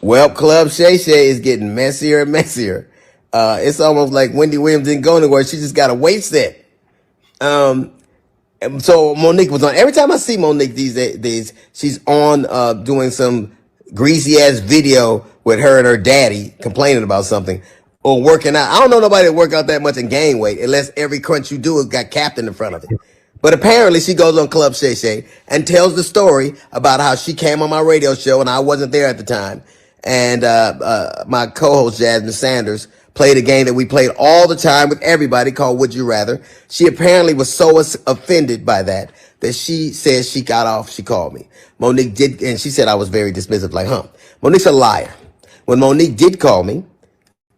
Well, Club Shay is getting messier and messier. It's almost like Wendy Williams didn't go anywhere. She just got a wait set. Um, so Monique was on. Every time I see Monique these days, she's on doing some greasy ass video with her and her daddy complaining about something or working out. I don't know nobody that work out that much and gain weight unless every crunch you do has got Captain in front of it. But apparently she goes on Club Shay and tells the story about how she came on my radio show and I wasn't there at the time. And my co-host Jasmine Sanders played a game that we played all the time with everybody called Would You Rather. She apparently was so offended by that she says she got off. She called me. Monique did, and she said I was very dismissive, like, Monique's a liar. When Monique did call me,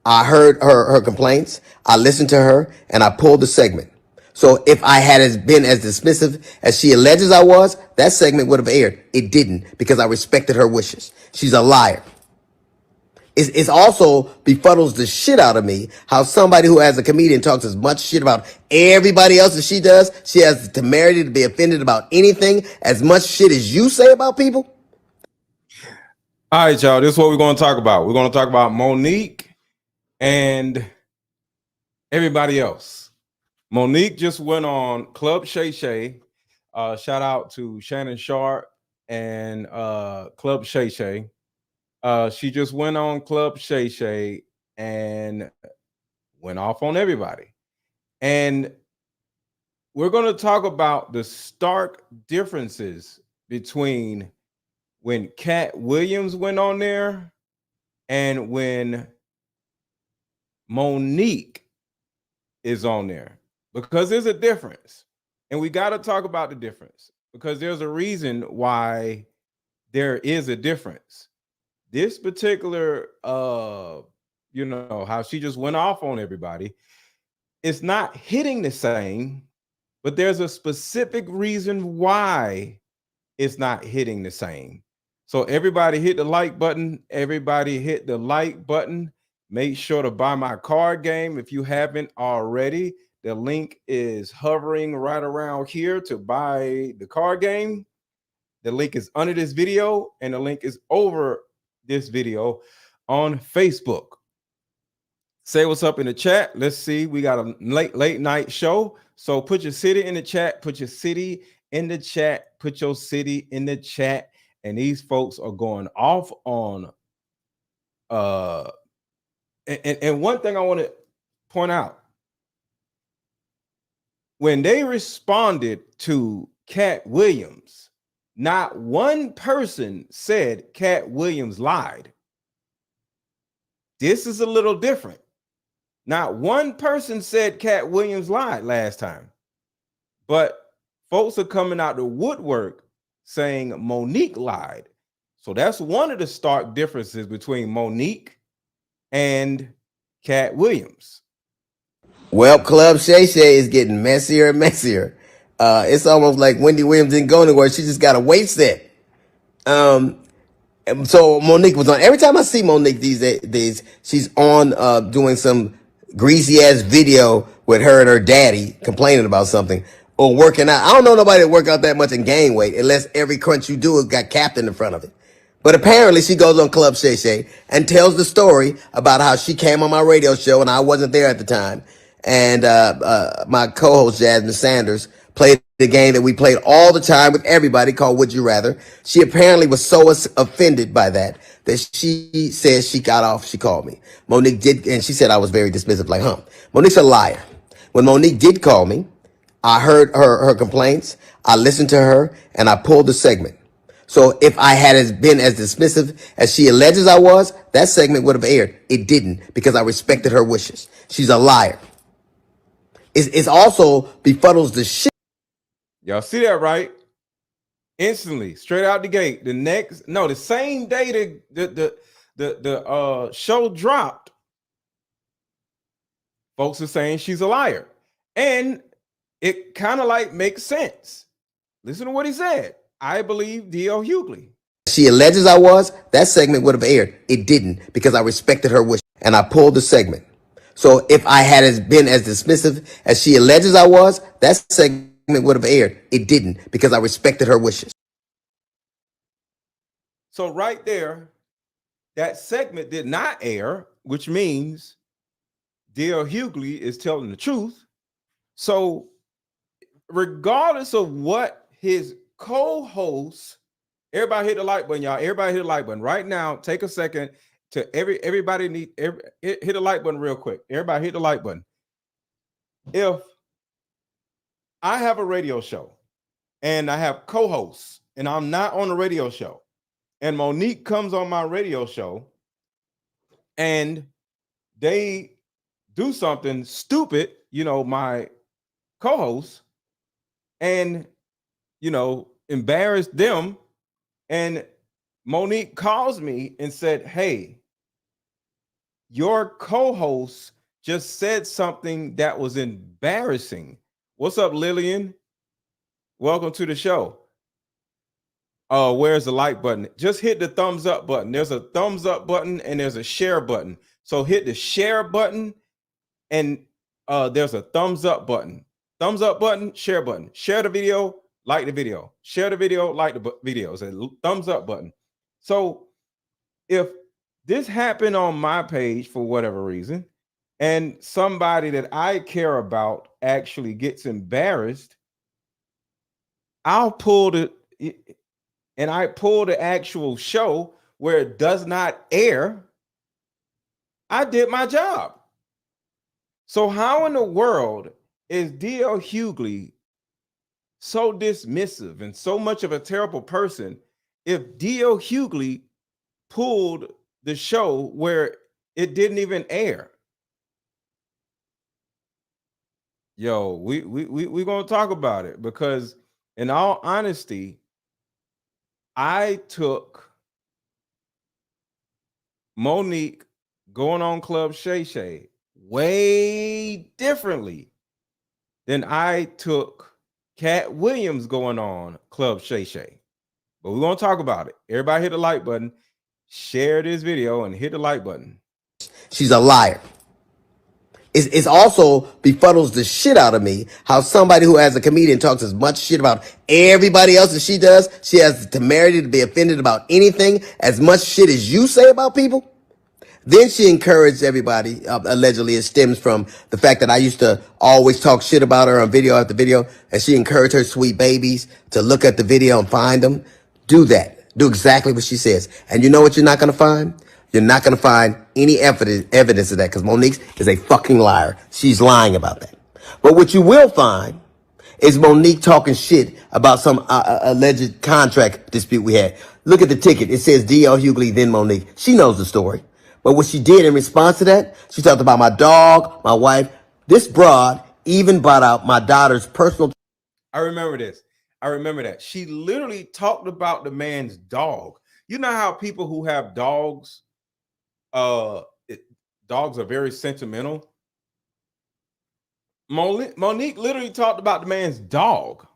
I heard her complaints. I listened to her and I pulled the segment. So if I had been as dismissive as she alleges I was, that segment would have aired. It didn't because I respected her wishes. She's a liar. It's also befuddles the shit out of me how somebody who as a comedian talks as much shit about everybody else as she does, she has the temerity to be offended about anything as much shit as you say about people. All right, y'all. This is what we're going to talk about. We're going to talk about Monique and everybody else. Monique just went on Club Shay. Shout out to Shannon, Sharpe, and Club Shay. She just went on Club Shay and went off on everybody. And we're going to talk about the stark differences between when Cat Williams went on there and when Monique is on there, because there's a difference. And we got to talk about the difference because there's a reason why there is a difference. This particular, how she just went off on everybody, it's not hitting the same, but there's a specific reason why it's not hitting the same. So everybody hit the like button. Everybody hit the like button. Make sure to buy my card game if you haven't already. The link is hovering right around here to buy the card game. The link is under this video, and the link is over this video on Facebook. Say what's up in the chat. Let's see. We got a late night show. So put your city in the chat. Put your city in the chat. Put your city in the chat. And these folks are going off on and one thing I want to point out, when they responded to Cat Williams, not one person said Cat Williams lied. This is a little different. Not one person said Cat Williams lied last time, but folks are coming out the woodwork saying Monique lied. So that's one of the stark differences between Monique and Cat Williams. Well, Club Shay is getting messier and messier. It's almost like Wendy Williams didn't go anywhere. She just got a wait set. So Monique was on. Every time I see Monique these days, she's on doing some greasy ass video with her and her daddy complaining about something or working out. I don't know nobody that work out that much and gain weight unless every crunch you do has got Captain in front of it. But apparently she goes on Club Shay and tells the story about how she came on my radio show and I wasn't there at the time. And my co-host Jasmine Sanders played the game that we played all the time with everybody called Would You Rather. She apparently was so offended by that she says she got off. She called me. Monique did, and she said I was very dismissive, like, Monique's a liar. When Monique did call me, I heard her complaints. I listened to her and I pulled the segment. So if I had been as dismissive as she alleges I was, that segment would have aired. It didn't because I respected her wishes. She's a liar. It's also befuddles the shit. Y'all see that, right? Instantly, straight out the gate. The same day the show dropped, folks are saying she's a liar. And it kind of like makes sense. Listen to what he said. I believe D.L. Hughley. She alleges I was, that segment would have aired. It didn't because I respected her wish and I pulled the segment. So if I had been as dismissive as she alleges I was, that segment would have aired. It didn't because I respected her wishes. So right there, that segment did not air, which means D.L. Hughley is telling the truth. So, regardless of what his co-host, everybody hit the like button, y'all. Everybody hit the like button right now. Take a second to everybody hit the like button real quick. Everybody hit the like button. If I have a radio show and I have co-hosts and I'm not on the radio show, and Monique comes on my radio show and they do something stupid, my co-host, and embarrass them, and Monique calls me and said, hey, your co-host just said something that was embarrassing. What's up, Lillian? Welcome to the show. Where's the like button? Just hit the thumbs up button. There's a thumbs up button and there's a share button. So hit the share button and there's a thumbs up button. Thumbs up button, share button. Share the video, like the video. Share the video, like the videos, and thumbs up button. So if this happened on my page for whatever reason, and somebody that I care about actually gets embarrassed, I'll pull the actual show where it does not air. I did my job. So how in the world is D.L. Hughley so dismissive and so much of a terrible person if D.L. Hughley pulled the show where it didn't even air? Yo, we gonna talk about it, because in all honesty, I took Monique going on Club Shay way differently than I took Cat Williams going on Club Shay. But we're gonna talk about it. Everybody hit the like button, share this video, and hit the like button. She's a liar. It's also befuddles the shit out of me how somebody who, as a comedian, talks as much shit about everybody else as she does. She has the temerity to be offended about anything as much shit as you say about people. Then she encouraged everybody, allegedly it stems from the fact that I used to always talk shit about her on video after video, and she encouraged her sweet babies to look at the video and find them. Do that. Do exactly what she says. And you know what you're not going to find? You're not going to find any evidence of that, because Monique is a fucking liar. She's lying about that. But what you will find is Monique talking shit about some alleged contract dispute we had. Look at the ticket. It says D.L. Hughley, then Monique. She knows the story. But what she did in response to that, she talked about my dog, my wife. This broad even brought out my daughter's personal. I remember this. I remember that. She literally talked about the man's dog. You know how people who have dogs, dogs are very sentimental. Monique literally talked about the man's dog.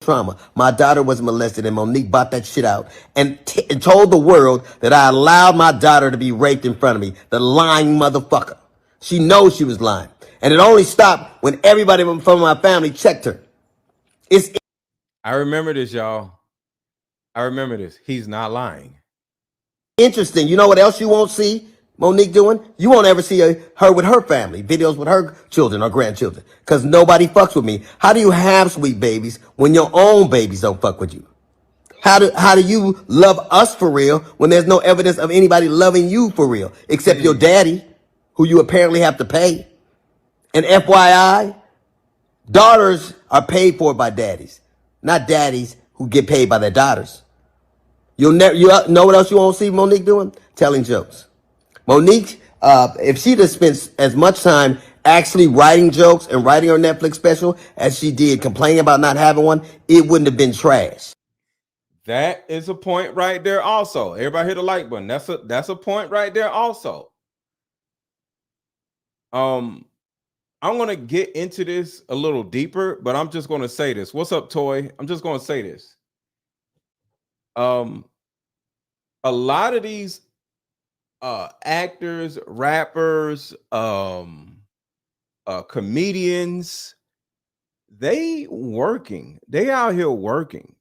Trauma. My daughter was molested, and Monique bought that shit out and told the world that I allowed my daughter to be raped in front of me. The lying motherfucker. She knows she was lying. And it only stopped when everybody from my family checked her. I remember this, y'all. I remember this. He's not lying. Interesting. You know what else you won't see Monique doing? You won't ever see her with her family, videos with her children or grandchildren, because nobody fucks with me. How do you have sweet babies when your own babies don't fuck with you? How do you love us for real when there's no evidence of anybody loving you for real, except your daddy, who you apparently have to pay? And FYI, daughters are paid for by daddies, not daddies who get paid by their daughters. You know what else you won't see Monique doing? Telling jokes. Monique, if she'd have spent as much time actually writing jokes and writing her Netflix special as she did complaining about not having one, it wouldn't have been trash. That is a point right there also. Everybody hit the like button. That's a point right there also. I'm going to get into this a little deeper, but I'm just going to say this. What's up, Toy? I'm just going to say this. A lot of these actors, rappers, comedians, they out here working.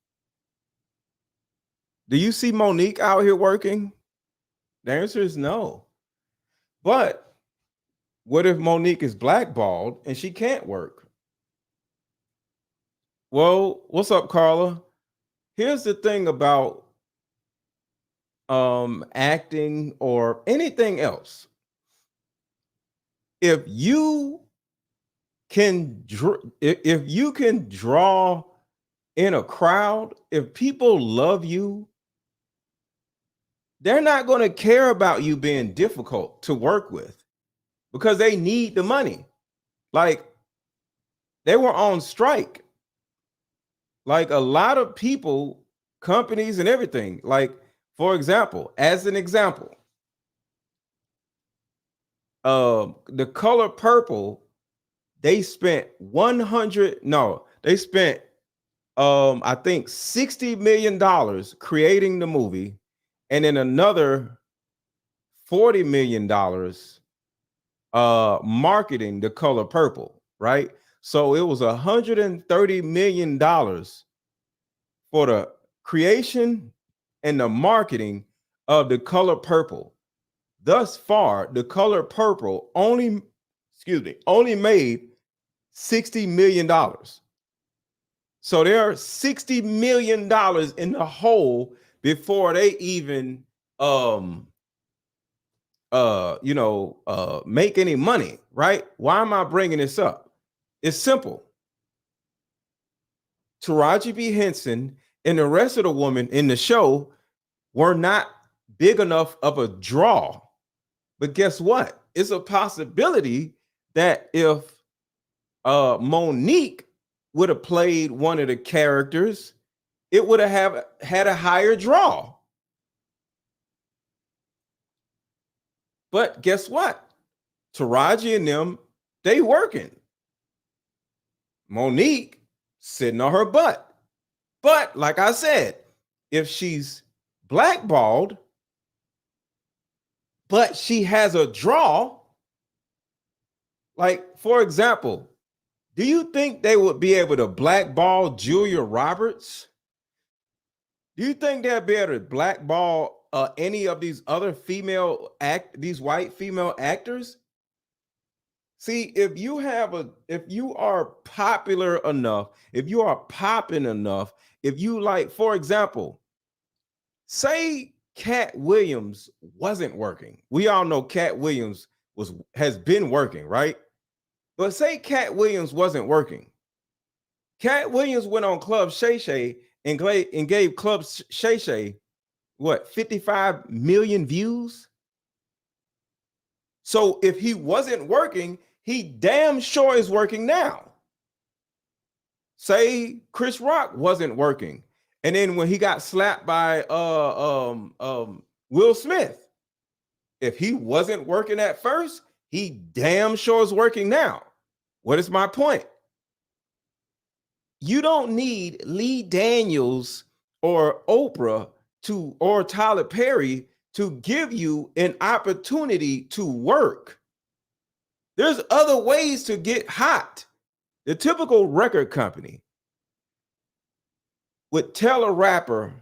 Do you see Monique out here working? The answer is no. But what if Monique is blackballed and she can't work? Well, what's up, Carla? Here's the thing about acting or anything else. If you can if you can draw in a crowd, if people love you, they're not going to care about you being difficult to work with because they need the money. Like, they were on strike. Like, a lot of people, companies and everything, like, for example, as an example, the color purple, they spent I think $60 million creating the movie, and then another $40 million marketing the color purple, right? So it was $130 million for the creation and the marketing of the color purple. Thus far, the color purple only made $60 million. So there are $60 million in the hole before they even make any money, right? Why am I bringing this up? It's simple. Taraji P. Henson and the rest of the women in the show were not big enough of a draw. But guess what? It's a possibility that if Monique would have played one of the characters, it would have had a higher draw. But guess what? Taraji and them, they working. Monique sitting on her butt. But like I said, if she's blackballed, but she has a draw, like, for example, do you think they would be able to blackball Julia Roberts? Do you think they'd be able to blackball any of these other these white female actors? See, if you are popular enough, if you are popping enough, if you, like, for example, say Cat Williams wasn't working. We all know Cat Williams has been working, right? But say Cat Williams wasn't working. Cat Williams went on Club Shay and gave Club Shay what, 55 million views? So if he wasn't working, he damn sure is working now. Say Chris Rock wasn't working, and then when he got slapped by Will Smith, if he wasn't working at first, he damn sure is working now. What is my point? You don't need Lee Daniels or Oprah or Tyler Perry to give you an opportunity to work. There's other ways to get hot. The typical record company would tell a rapper,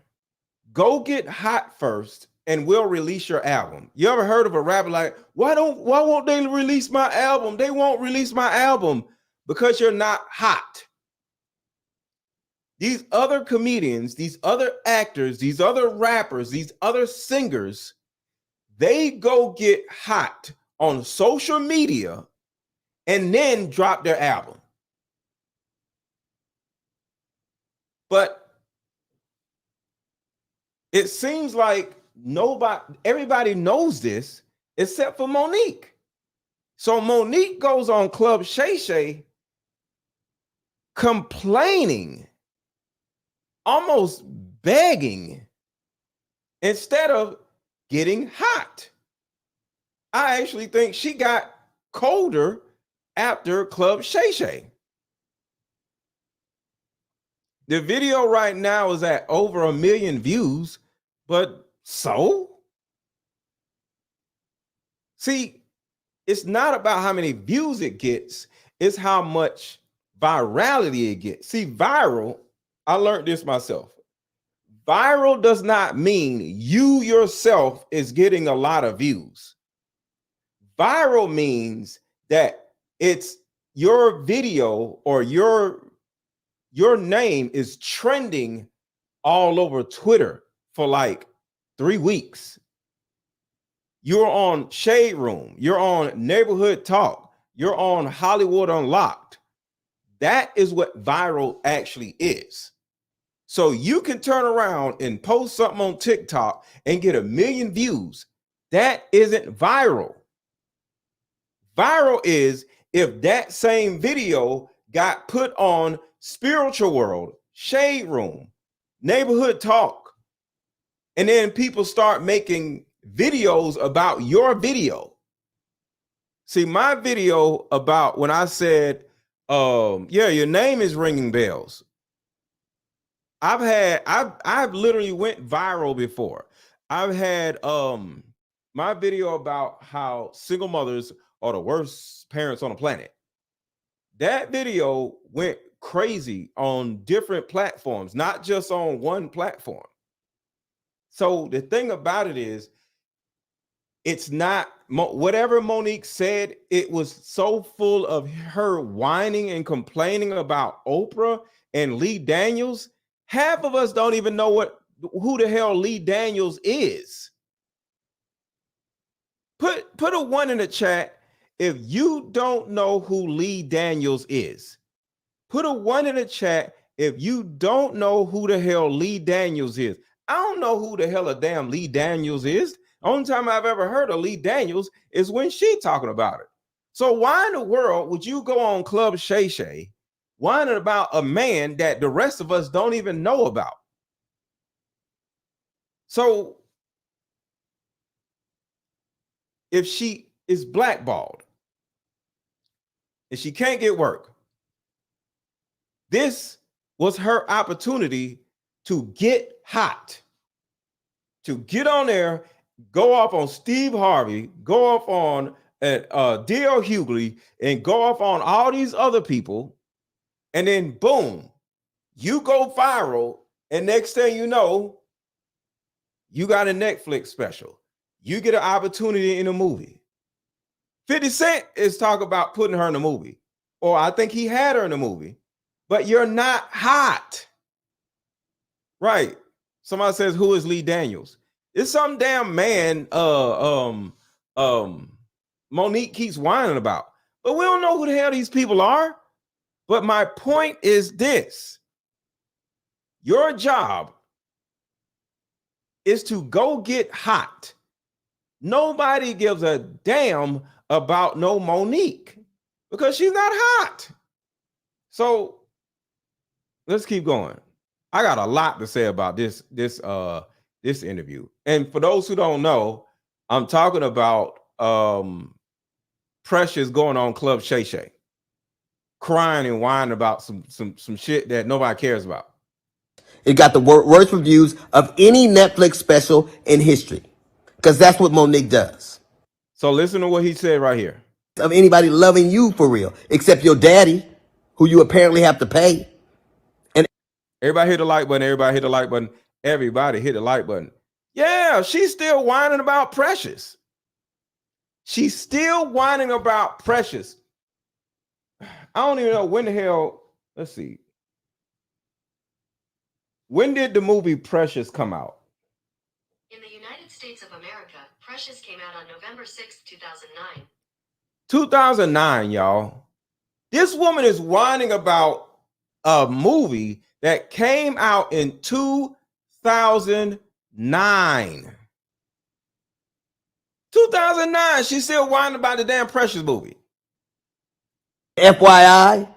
go get hot first and we'll release your album. You ever heard of a rapper like, why won't they release my album? They won't release my album because you're not hot. These other comedians, these other actors, these other rappers, these other singers, they go get hot on social media and then drop their album. But it seems like everybody knows this except for Monique. So Monique goes on Club Shay complaining, almost begging, instead of getting hot. I actually think she got colder after Club Shay. The video right now is at over 1 million views, but so? See, it's not about how many views it gets, it's how much virality it gets. See, viral, I learned this myself. Viral does not mean you yourself is getting a lot of views. Viral means that it's your video or your name is trending all over Twitter for like 3 weeks. You're on Shade Room, you're on Neighborhood Talk, you're on Hollywood Unlocked. That is what viral actually is. So you can turn around and post something on TikTok and get 1 million views. That isn't viral. Viral is if that same video got put on Spiritual World, Shade Room, Neighborhood Talk, and then people start making videos about your video. See, my video about when I said, yeah, your name is ringing bells. I've literally went viral before. I've had my video about how single mothers are the worst parents on the planet. That video went crazy on different platforms, not just on one platform. So the thing about it is, it's not whatever Monique said. It was so full of her whining and complaining about Oprah and Lee Daniels. Half of us don't even know who the hell Lee Daniels is. Put a 1 in the chat if you don't know who Lee Daniels is. Put a 1 in the chat if you don't know who the hell Lee Daniels is. I don't know who the hell a damn Lee Daniels is. Only time I've ever heard of Lee Daniels is when she talking about it. So why in the world would you go on Club Shay whining about a man that the rest of us don't even know about? So if she is blackballed and she can't get work, this was her opportunity to get hot, to get on there, go off on Steve Harvey, go off on D.L. Hughley, and go off on all these other people. And then boom, you go viral. And next thing you know, you got a Netflix special. You get an opportunity in a movie. 50 Cent is talking about putting her in a movie. Or I think he had her in a movie. But you're not hot. Right. Somebody says, who is Lee Daniels? It's some damn man Monique keeps whining about. But we don't know who the hell these people are. But my point is this. Your job is to go get hot. Nobody gives a damn about no Monique because she's not hot. So let's keep going. I got a lot to say about this interview. And for those who don't know, I'm talking about Precious going on Club Shay, crying and whining about some shit that nobody cares about. It got the worst reviews of any Netflix special in history, because that's what Monique does. So listen to what he said right here. Of anybody loving you for real, except your daddy, who you apparently have to pay. And everybody hit the like button. Everybody hit the like button. Everybody hit the like button. Yeah, she's still whining about Precious. She's still whining about Precious. I don't even know when the hell. Let's see. When did the movie Precious come out? In the United States of America, Precious came out on November 6, 2009. 2009, y'all. This woman is whining about a movie that came out in 2009. 2009, she's still whining about the damn Precious movie. FYI,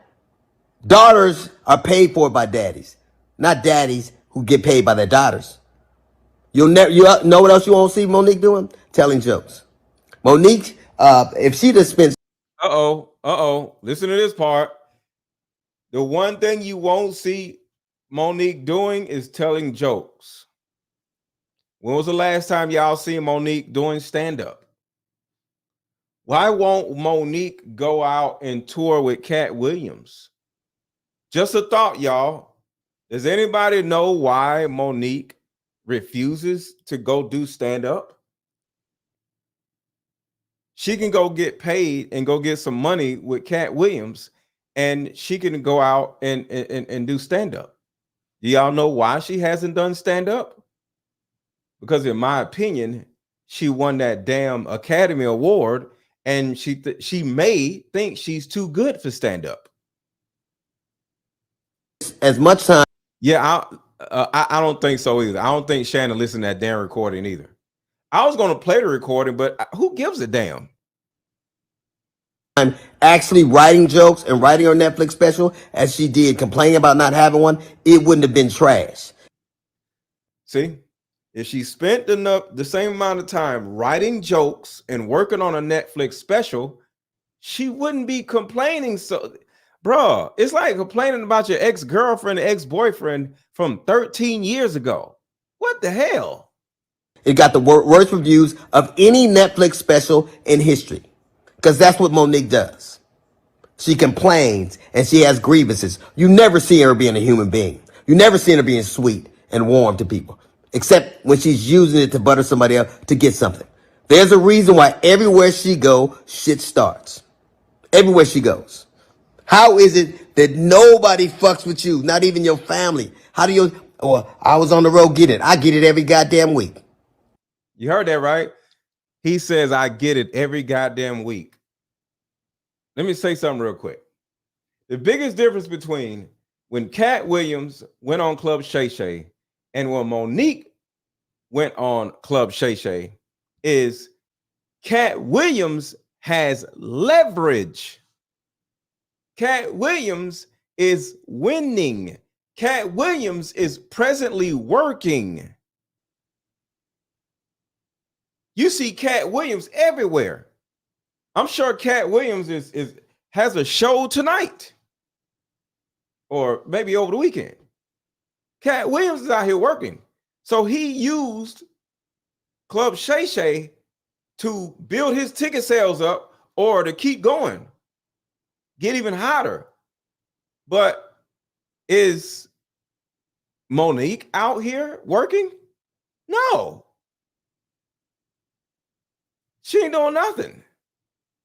daughters are paid for by daddies, not daddies who get paid by their daughters. You know what else you won't see Monique doing? Telling jokes. Monique, if she just spends. Listen to this part. The one thing you won't see Monique doing is telling jokes. When was the last time y'all seen Monique doing stand-up? Why won't Monique go out and tour with Cat Williams? Just a thought, y'all. Does anybody know why Monique refuses to go do stand up? She can go get paid and go get some money with Cat Williams, and she can go out and do stand up. Do y'all know why she hasn't done stand up? Because in my opinion, she won that damn Academy Award, and she may think she's too good for stand up. As much time. Yeah, I don't think so either. I don't think Shannon listened to that damn recording either. I was going to play the recording, but who gives a damn? Actually writing jokes and writing her Netflix special as she did, complaining about not having one, it wouldn't have been trash. See, if she spent the same amount of time writing jokes and working on a Netflix special, she wouldn't be complaining. So, bruh, it's like complaining about your ex-girlfriend, ex-boyfriend from 13 years ago. What the hell? It got the worst reviews of any Netflix special in history, because that's what Monique does. She complains and she has grievances. You never see her being a human being. You never see her being sweet and warm to people, except when she's using it to butter somebody up to get something. There's a reason why everywhere she goes, shit starts. Everywhere she goes. How is it that nobody fucks with you, not even your family? How do you, or I was on the road, get it. I get it every goddamn week. You heard that right? He says, I get it every goddamn week. Let me say something real quick. The biggest difference between when Cat Williams went on Club Shay and when Monique went on Club Shay is Cat Williams has leverage. Cat Williams is winning. Cat Williams is presently working. You see Cat Williams everywhere. I'm sure Cat Williams has a show tonight or maybe over the weekend. Cat Williams is out here working. So he used Club Shay to build his ticket sales up or to keep going, get even hotter. But is Monique out here working? No. She ain't doing nothing.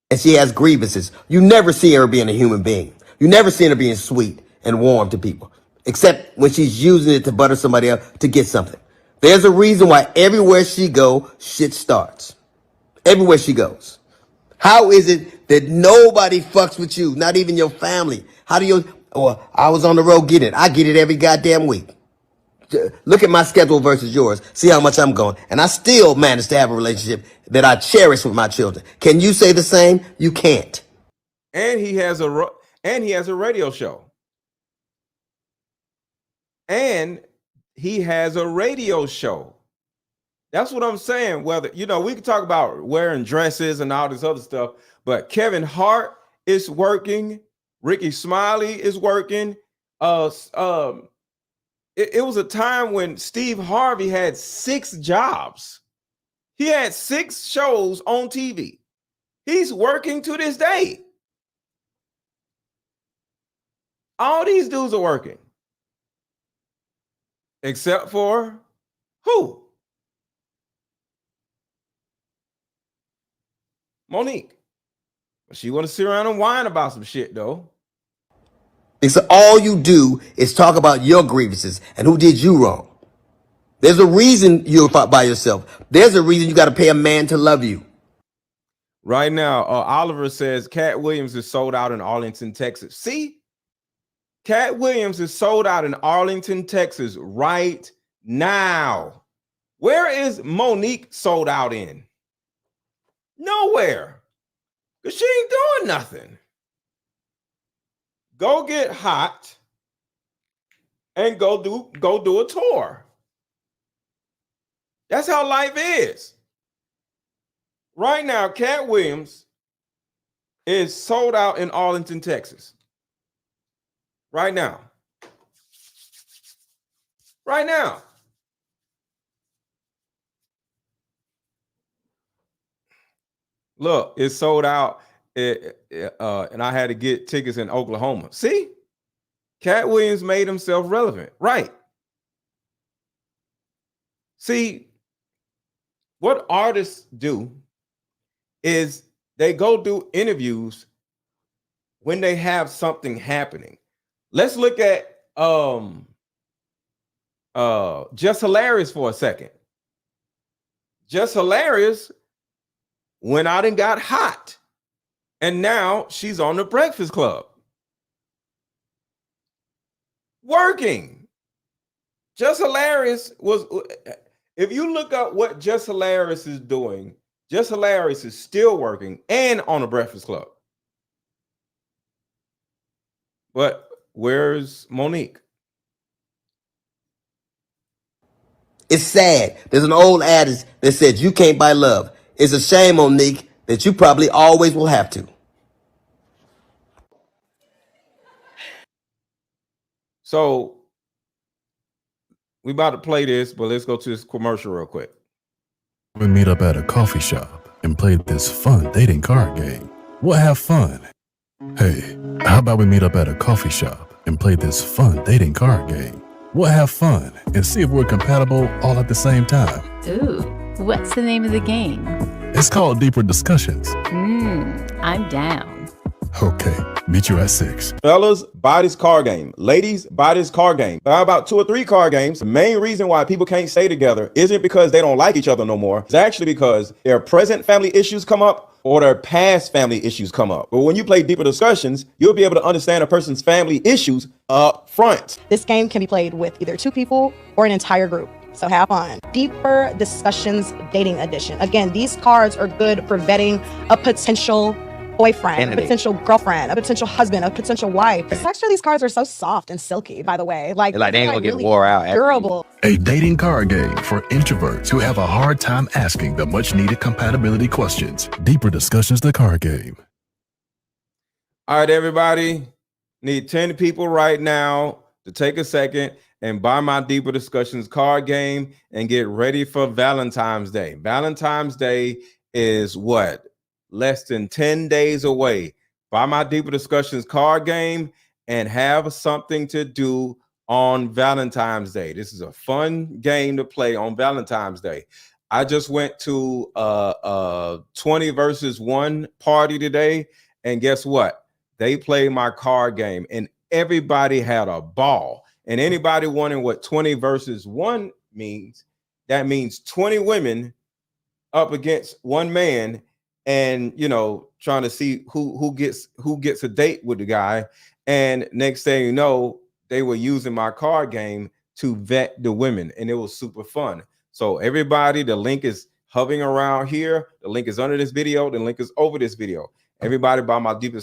And she has grievances. You never see her being a human being. You never see her being sweet and warm to people, except when she's using it to butter somebody up to get something. There's a reason why everywhere she goes, shit starts. Everywhere she goes. How is it that nobody fucks with you, not even your family? How do you, or I was on the road, get it. I get it every goddamn week. Look at my schedule versus yours. See how much I'm going. And I still manage to have a relationship that I cherish with my children. Can you say the same? You can't. And he has a radio show. And he has a radio show. That's what I'm saying. Whether, we can talk about wearing dresses and all this other stuff, but Kevin Hart is working. Ricky Smiley is working. It was a time when Steve Harvey had 6 jobs. He had 6 shows on TV. He's working to this day. All these dudes are working. Except for who? Monique. She want to sit around and whine about some shit, though. So all you do is talk about your grievances and who did you wrong. There's a reason you're by yourself. There's a reason you got to pay a man to love you. Right now, Oliver says Cat Williams is sold out in Arlington, Texas. See? Cat Williams is sold out in Arlington, Texas right now. Where is Monique sold out in? Nowhere. Because she ain't doing nothing. Go get hot and go do a tour. That's how life is. Right now, Cat Williams is sold out in Arlington, Texas. Right now. Right now. Look, it's sold out, and I had to get tickets in Oklahoma. See? Cat Williams made himself relevant. Right. See, what artists do is they go do interviews when they have something happening. Let's look at Just Hilarious for a second. Just Hilarious went out and got hot, and now she's on the Breakfast Club working. Just Hilarious was, if you look up what Just Hilarious is doing, Just Hilarious is still working and on the Breakfast Club. But where's Monique? It's sad. There's an old adage that said you can't buy love. It's a shame, Monique, that you probably always will have to. So we about to play this, but let's go to this commercial real quick. We meet up at a coffee shop and play this fun dating card game. We'll have fun. Hey, how about we meet up at a coffee shop and play this fun dating card game? We'll have fun and see if we're compatible all at the same time. Ooh, what's the name of the game? It's called Deeper Discussions. I'm down. Okay, meet you at 6. Fellas, buy this card game. Ladies, buy this card game. Buy about 2 or 3 card games. The main reason why people can't stay together isn't because they don't like each other no more. It's actually because their present family issues come up or their past family issues come up. But when you play Deeper Discussions, you'll be able to understand a person's family issues up front. This game can be played with either 2 people or an entire group. So have fun. Deeper Discussions Dating Edition. Again, these cards are good for vetting a potential boyfriend, a potential girlfriend, a potential husband, a potential wife. The texture of these cards are so soft and silky, by the way. Like they ain't gonna get really wore out. durable. A dating card game for introverts who have a hard time asking the much needed compatibility questions. Deeper Discussions, the card game. All right, everybody. Need 10 people right now to take a second and buy my Deeper Discussions card game and get ready for Valentine's Day. Valentine's Day is what? Less than 10 days away. Buy my Deeper Discussions card game and have something to do on Valentine's Day. This is a fun game to play on Valentine's Day. I just went to a 20 versus 1 party today, and guess what? They played my card game and everybody had a ball. And anybody wondering what 20 versus 1 means, that means 20 women up against 1 man, and trying to see who gets a date with the guy. And next thing you know, they were using my card game to vet the women, and it was super fun. So everybody, the link is hovering around here. The link is under this video. The link is over this video. Everybody buy my Deeper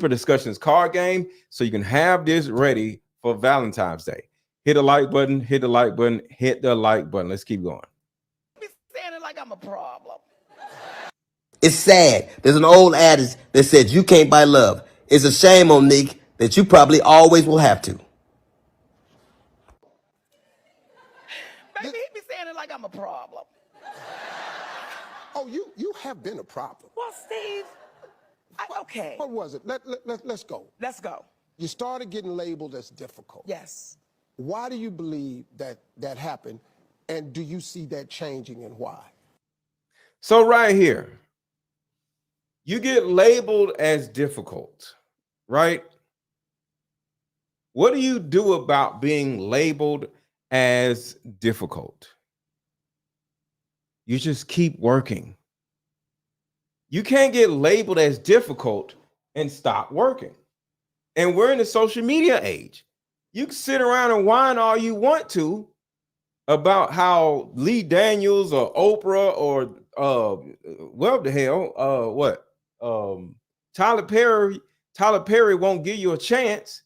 Discussions card game so you can have this ready for Valentine's Day. Hit the like button, hit the like button, hit the like button. Let's keep going. Be standing like I'm a problem. It's sad. There's an old adage that said you can't buy love. It's a shame, Monique, that you probably always will have to. Baby, he be standing like I'm a problem. Oh, you have been a problem. Well, Steve, okay. What was it? Let's go. Let's go. You started getting labeled as difficult. Yes. Why do you believe that happened? And do you see that changing, and why? So right here, you get labeled as difficult, right? What do you do about being labeled as difficult? You just keep working. You can't get labeled as difficult and stop working. And we're in the social media age. You can sit around and whine all you want to about how Lee Daniels or Oprah or what the hell, Tyler Perry won't give you a chance.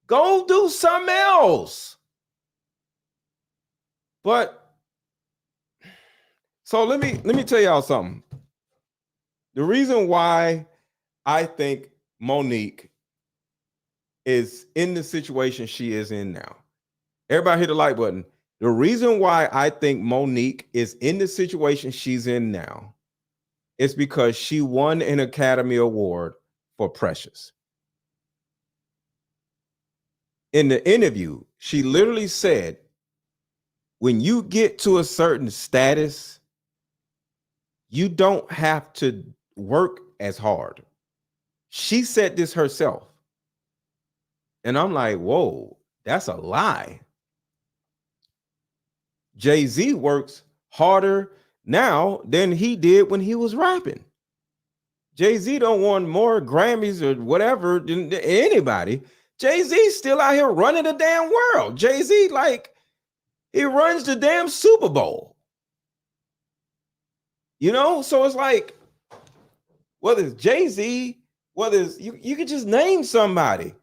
Go do something else. But so let me tell y'all something. The reason why I think Monique is in the situation she is in now. Everybody hit the like button. The reason why I think Monique is in the situation she's in now is because she won an Academy Award for Precious. in the interview, she literally said, when you get to a certain status, you don't have to work as hard. She said this herself. And I'm like, whoa, that's a lie. Jay-Z works harder now than he did when he was rapping. Jay-Z don't want more Grammys or whatever than anybody. Jay-Z's still out here running the damn world. Jay-Z, like, he runs the damn Super Bowl. You know, so it's like, whether it's Jay-Z, whether it's you could just name somebody.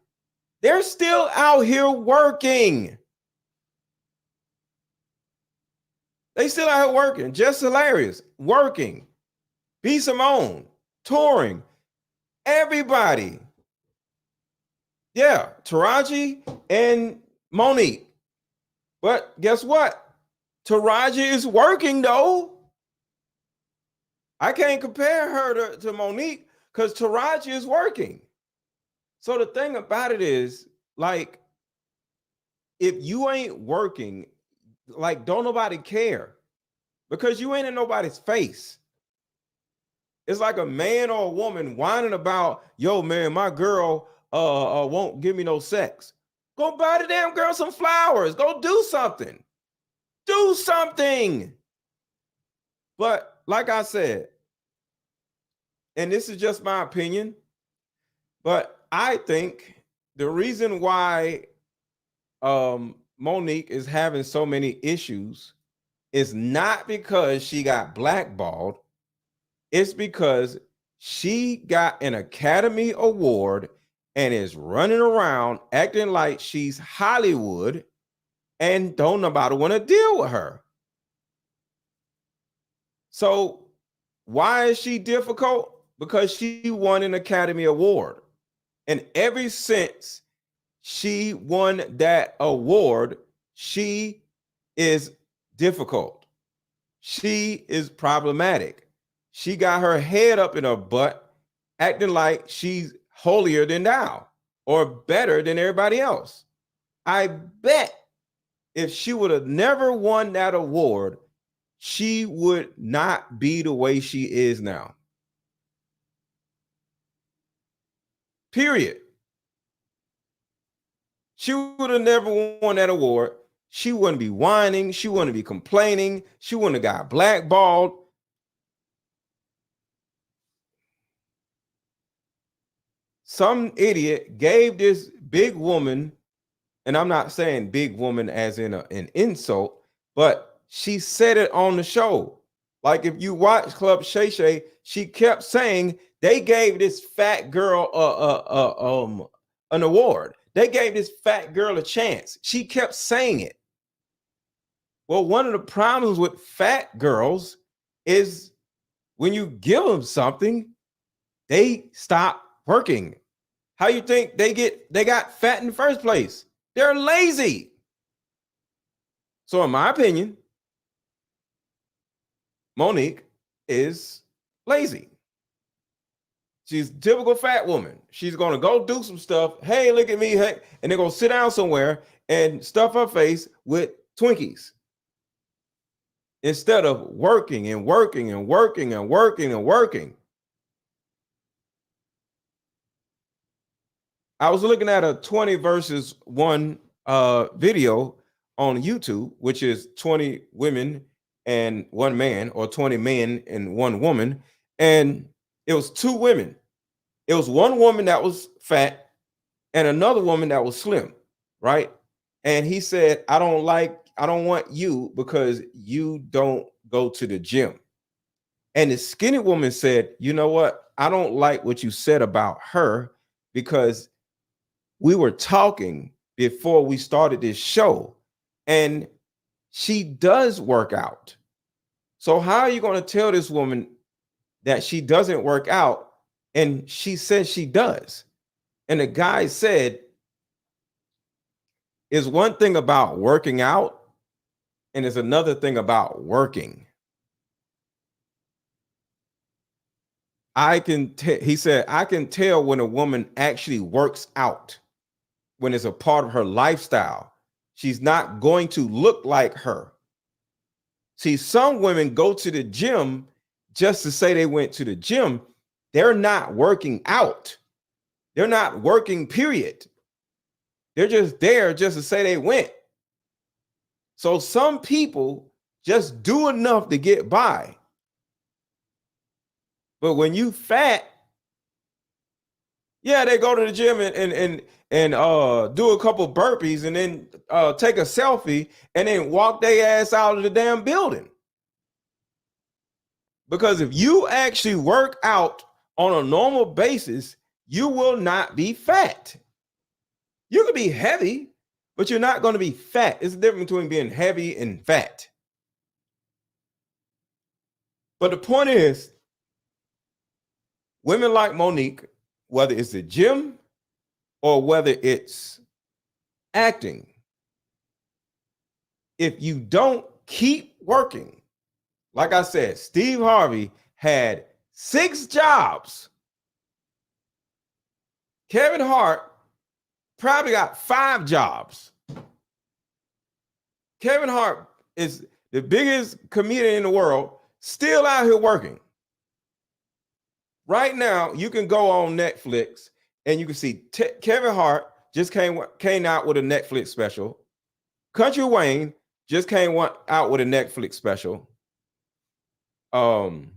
They're still out here working. They still out here working. Just Hilarious, working. B. Simone, touring. Everybody. Yeah, Taraji and Monique. But guess what? Taraji is working though. I can't compare her to Monique because Taraji is working. So the thing about it is, like, if you ain't working, like, don't nobody care because you ain't in nobody's face. It's like a man or a woman whining about, yo, man, my girl won't give me no sex. Go buy the damn girl some flowers. Go do something. Do something. But like I said, and this is just my opinion, but I think the reason why Monique is having so many issues is not because she got blackballed. It's because she got an Academy Award and is running around acting like she's Hollywood and don't nobody want to deal with her. So why is she difficult? Because she won an Academy Award. And ever since she won that award, she is difficult. She is problematic. She got her head up in her butt, acting like she's holier than thou or better than everybody else. I bet if she would have never won that award, she would not be the way she is now. Period. She would have never won that award. She wouldn't be whining. She wouldn't be complaining. She wouldn't have got blackballed. Some idiot gave this big woman, and I'm not saying big woman as in an insult, but she said it on the show. Like if you watch Club Shay, she kept saying they gave this fat girl an award. They gave this fat girl a chance. She kept saying it. Well, one of the problems with fat girls is when you give them something, they stop working. How you think they got fat in the first place? They're lazy. So in my opinion, Monique is lazy. She's a typical fat woman. She's going to go do some stuff. Hey, look at me. Hey, and they're going to sit down somewhere and stuff her face with Twinkies instead of working and working and working and working and working. I was looking at a 20 versus 1 video on YouTube, which is 20 women and 1 man, or 20 men and 1 woman. And it was 2 women. It was 1 woman that was fat and another woman that was slim, right? And he said, I don't want you because you don't go to the gym. And the skinny woman said, you know what? I don't like what you said about her because we were talking before we started this show and she does work out. So how are you going to tell this woman that she doesn't work out and she says she does? And the guy said, is one thing about working out and there's another thing about working. He said, I can tell when a woman actually works out when it's a part of her lifestyle. She's not going to look like her. See, some women go to the gym just to say they went to the gym. They're not working out. They're not working, period. They're just there just to say they went. So some people just do enough to get by. But when you fat, yeah, they go to the gym and do a couple burpees and then take a selfie and then walk their ass out of the damn building. Because if you actually work out on a normal basis, you will not be fat. You can be heavy, but you're not going to be fat. It's the difference between being heavy and fat. But the point is, women like Monique, whether it's the gym or whether it's acting, if you don't keep working, like I said, Steve Harvey had 6 jobs. Kevin Hart probably got 5 jobs. Kevin Hart is the biggest comedian in the world, still out here working. Right now, you can go on Netflix and you can see Kevin Hart just came out with a Netflix special. Country Wayne just came out with a Netflix special. Who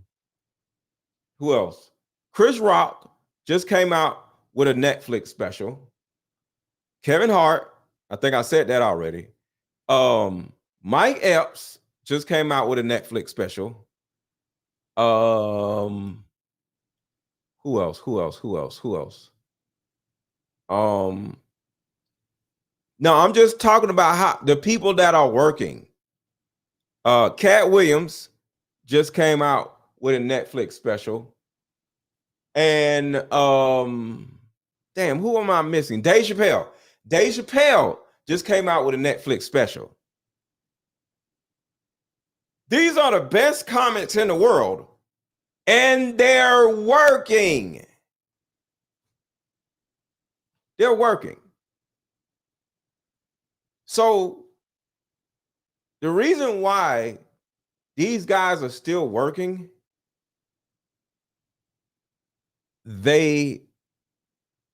else? Chris Rock just came out with a Netflix special. Kevin Hart, I think I said that already. Mike Epps just came out with a Netflix special. Who else? No, I'm just talking about how the people that are working. Cat Williams just came out with a Netflix special. And damn, who am I missing? Dave Chappelle. Dave Chappelle just came out with a Netflix special. These are the best comics in the world, and they're working. They're working. So the reason why these guys are still working, they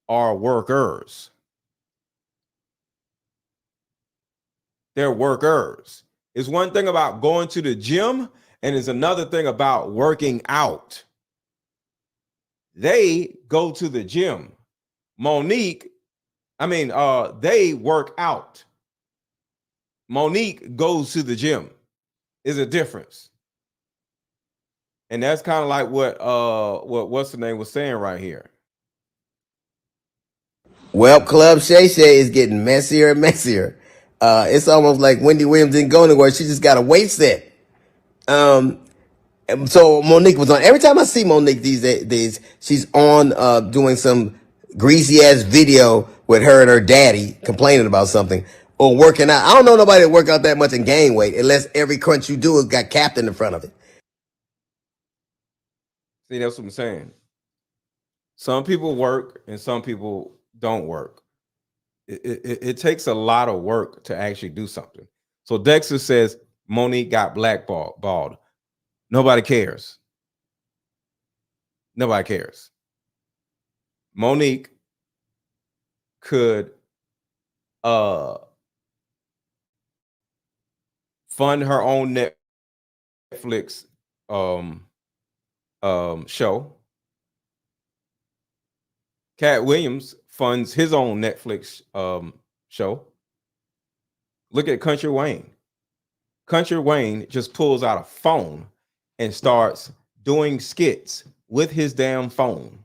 are workers. They're workers. It's one thing about going to the gym, and it's another thing about working out. They go to the gym. They work out. Monique goes to the gym. Is a difference. And that's kind of like what's the name was saying right here. Well, Club Shay is getting messier and messier. It's almost like Wendy Williams didn't go anywhere. She just got a weight set. So Monique was on. Every time I see Monique these days, she's on doing some greasy ass video with her and her daddy complaining about something or working out. I don't know nobody that work out that much and gain weight unless every crunch you do has got Captain in front of it. See, that's what I'm saying. Some people work and some people don't work. It takes a lot of work to actually do something. So Dexter says Monique got blackballed. Nobody cares. Nobody cares. Monique could fund her own Netflix show. Cat Williams funds his own Netflix show. Look at Country Wayne. Country Wayne just pulls out a phone and starts doing skits with his damn phone.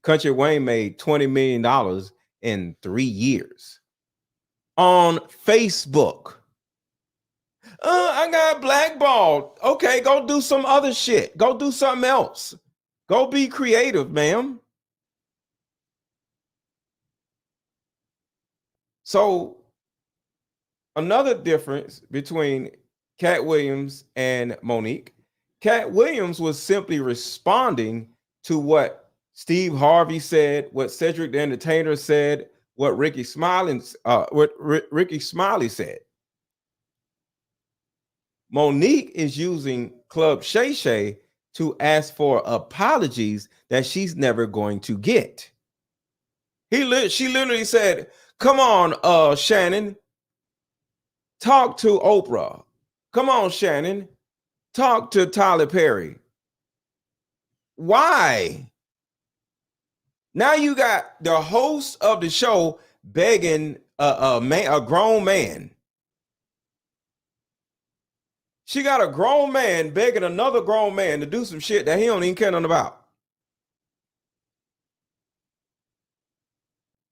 Country Wayne made $20 million in 3 years on Facebook. I got blackballed. Okay, go do some other shit. Go do something else. Go be creative, ma'am. So another difference between Cat Williams and Monique, Cat Williams was simply responding to what Steve Harvey said, what Cedric the Entertainer said, what Ricky Smiley said. Monique is using Club Shay to ask for apologies that she's never going to get. She literally said, "Come on, Shannon, talk to Oprah. Come on, Shannon, talk to Tyler Perry." Why? Now you got the host of the show begging a grown man. She got a grown man begging another grown man to do some shit that he don't even care nothing about.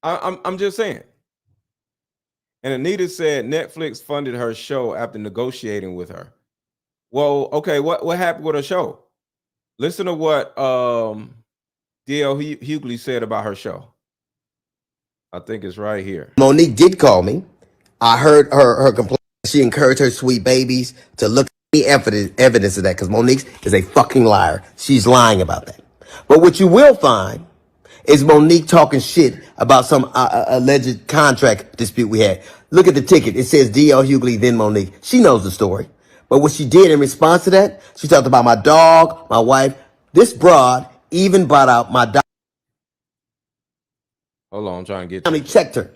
I'm just saying. And Anita said Netflix funded her show after negotiating with her. Well, okay, what happened with her show? Listen to what D.L. Hughley said about her show. I think it's right here. Monique did call me. I heard her complaint. She encouraged her sweet babies to look at any evidence of that, because Monique is a fucking liar. She's lying about that. But what you will find is Monique talking shit about some alleged contract dispute we had. Look at the ticket. It says D.L. Hughley, then Monique. She knows the story. But what she did in response to that, she talked about my dog, my wife. This broad even brought out my dog. Hold on, I'm trying to get Family checked her.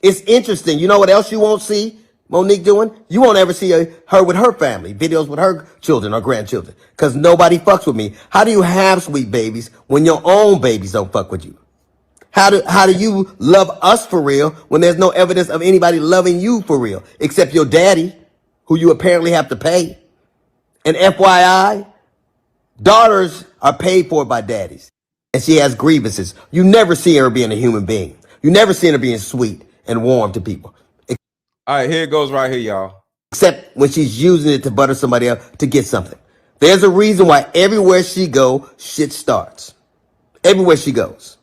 It's interesting. You know what else you won't see Monique doing? You won't ever see her with her family, videos with her children or grandchildren, because nobody fucks with me. How do you have sweet babies when your own babies don't fuck with you? How do you love us for real when there's no evidence of anybody loving you for real, except your daddy, who you apparently have to pay? And FYI, daughters are paid for by daddies, and she has grievances. You never see her being a human being. You never see her being sweet and warm to people. All right, here it goes right here, y'all. Except when she's using it to butter somebody up to get something. There's a reason why everywhere she go, shit starts. Everywhere she goes.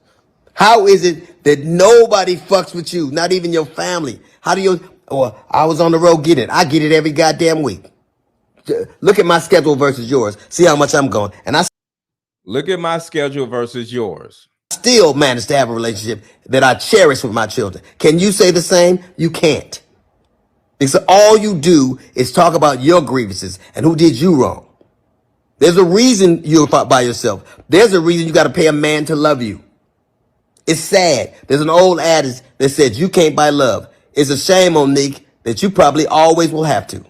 How is it that nobody fucks with you? Not even your family. How do you, or I was on the road getting it. I get it every goddamn week. Look at my schedule versus yours. See how much I'm going. And I Look at my schedule versus yours. still manage to have a relationship that I cherish with my children. Can you say the same? You can't. Because all you do is talk about your grievances and who did you wrong. There's a reason you're by yourself. There's a reason you got to pay a man to love you. It's sad. There's an old adage that says you can't buy love. It's a shame, Monique, that you probably always will have to.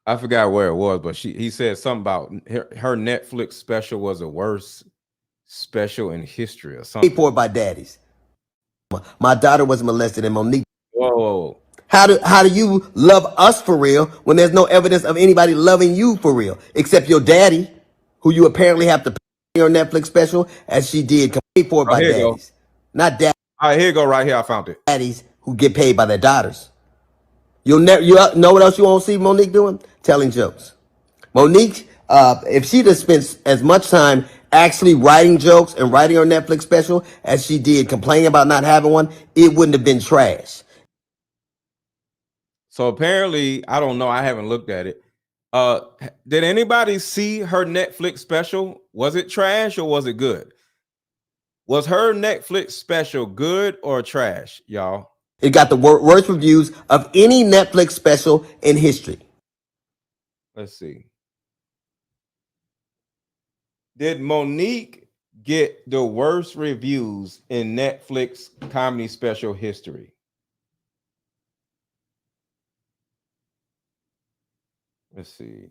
I forgot where it was, but he said something about her Netflix special was the worst special in history or something. Paid for by daddies. My daughter was molested, and Monique. Whoa. How do you love us for real when there's no evidence of anybody loving you for real, except your daddy, who you apparently have to pay your Netflix special, as she did, paid for by daddies. Not daddies. All right, here you go, right here. I found it. Daddies who get paid by their daughters. You know what else you won't see Monique doing? Telling jokes. Monique, if she'd have spent as much time actually writing jokes and writing her Netflix special as she did complaining about not having one, it wouldn't have been trash. So apparently, I don't know. I haven't looked at it. Did anybody see her Netflix special? Was it trash or was it good? Was her Netflix special good or trash, y'all? It got the worst reviews of any Netflix special in history. Let's see. Did Monique get the worst reviews in Netflix comedy special history? Let's see.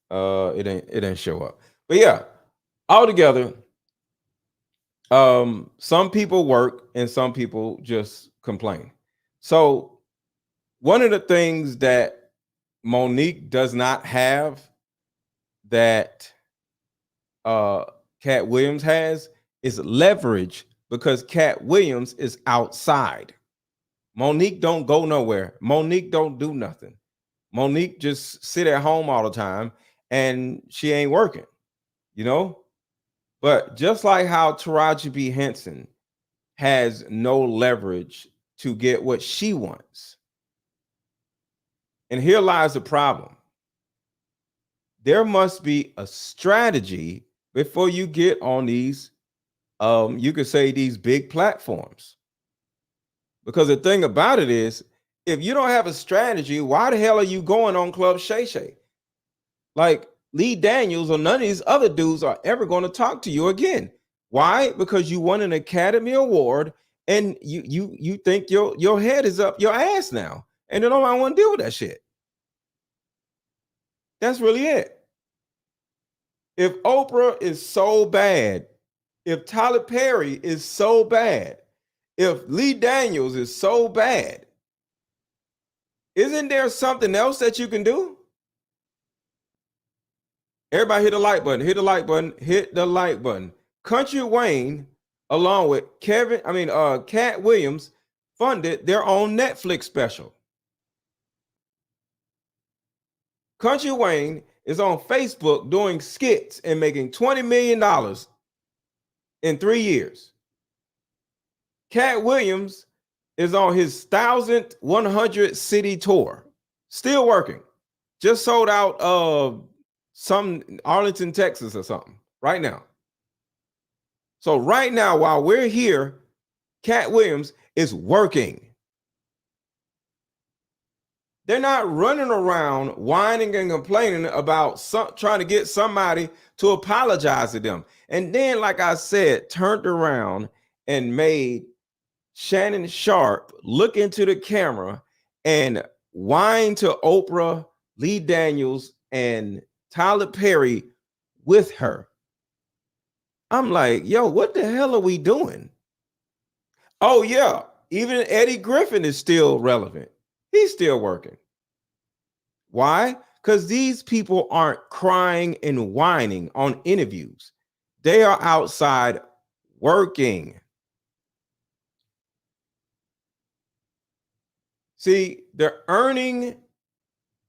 It didn't show up. But yeah, altogether, some people work and some people just complain. So one of the things that Monique does not have that Cat Williams has is leverage, because Cat Williams is outside. Monique don't go nowhere. Monique don't do nothing. Monique just sit at home all the time and she ain't working, you know? But just like how Taraji P. Henson has no leverage to get what she wants. And here lies the problem. there must be a strategy before you get on these, you could say these big platforms. Because the thing about it is, if you don't have a strategy, why the hell are you going on Club Shay? Like Lee Daniels or none of these other dudes are ever going to talk to you again. Why? Because you won an Academy Award and you think your head is up your ass now, and then nobody want to deal with that shit. That's really it. If Oprah is so bad, if Tyler Perry is so bad, if Lee Daniels is so bad, isn't there something else that you can do? Everybody hit the like button, hit the like button, hit the like button. Country Wayne, along with Cat Williams, funded their own Netflix special. Country Wayne is on Facebook doing skits and making $20 million in 3 years. Cat Williams is on his 1,100 city tour, still working. Just sold out some Arlington, Texas or something right now. So right now, while we're here, Cat Williams is working. They're not running around whining and complaining about trying to get somebody to apologize to them. And then, like I said, turned around and made Shannon Sharpe look into the camera and whine to Oprah, Lee Daniels, and Tyler Perry with her. I'm like, yo, what the hell are we doing? Oh, yeah. Even Eddie Griffin is still relevant. He's still working. Why? Because these people aren't crying and whining on interviews. They are outside working. See, the earning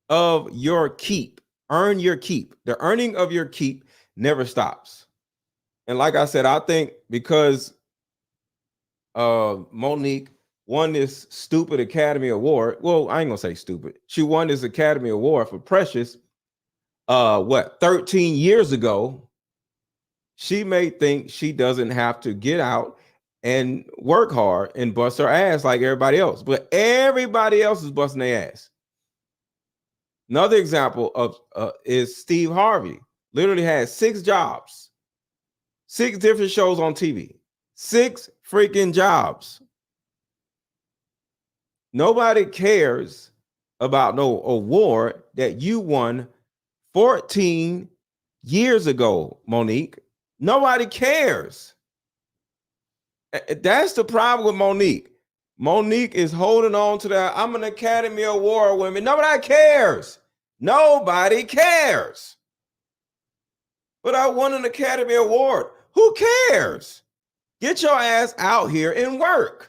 of your keep, earn your keep. The earning of your keep never stops. And like I said, I think because Monique won this stupid Academy Award. Well, I ain't gonna say stupid. She won this Academy Award for Precious 13 years ago. She may think she doesn't have to get out and work hard and bust her ass like everybody else, but everybody else is busting their ass. Another example of is Steve Harvey. Literally had 6 jobs, 6 different shows on TV, 6 freaking jobs. Nobody cares about no award that you won 14 years ago, Monique. Nobody cares. That's the problem with Monique. Monique is holding on to that. I'm an Academy Award winner. Nobody cares. Nobody cares. But I won an Academy Award. Who cares? Get your ass out here and work.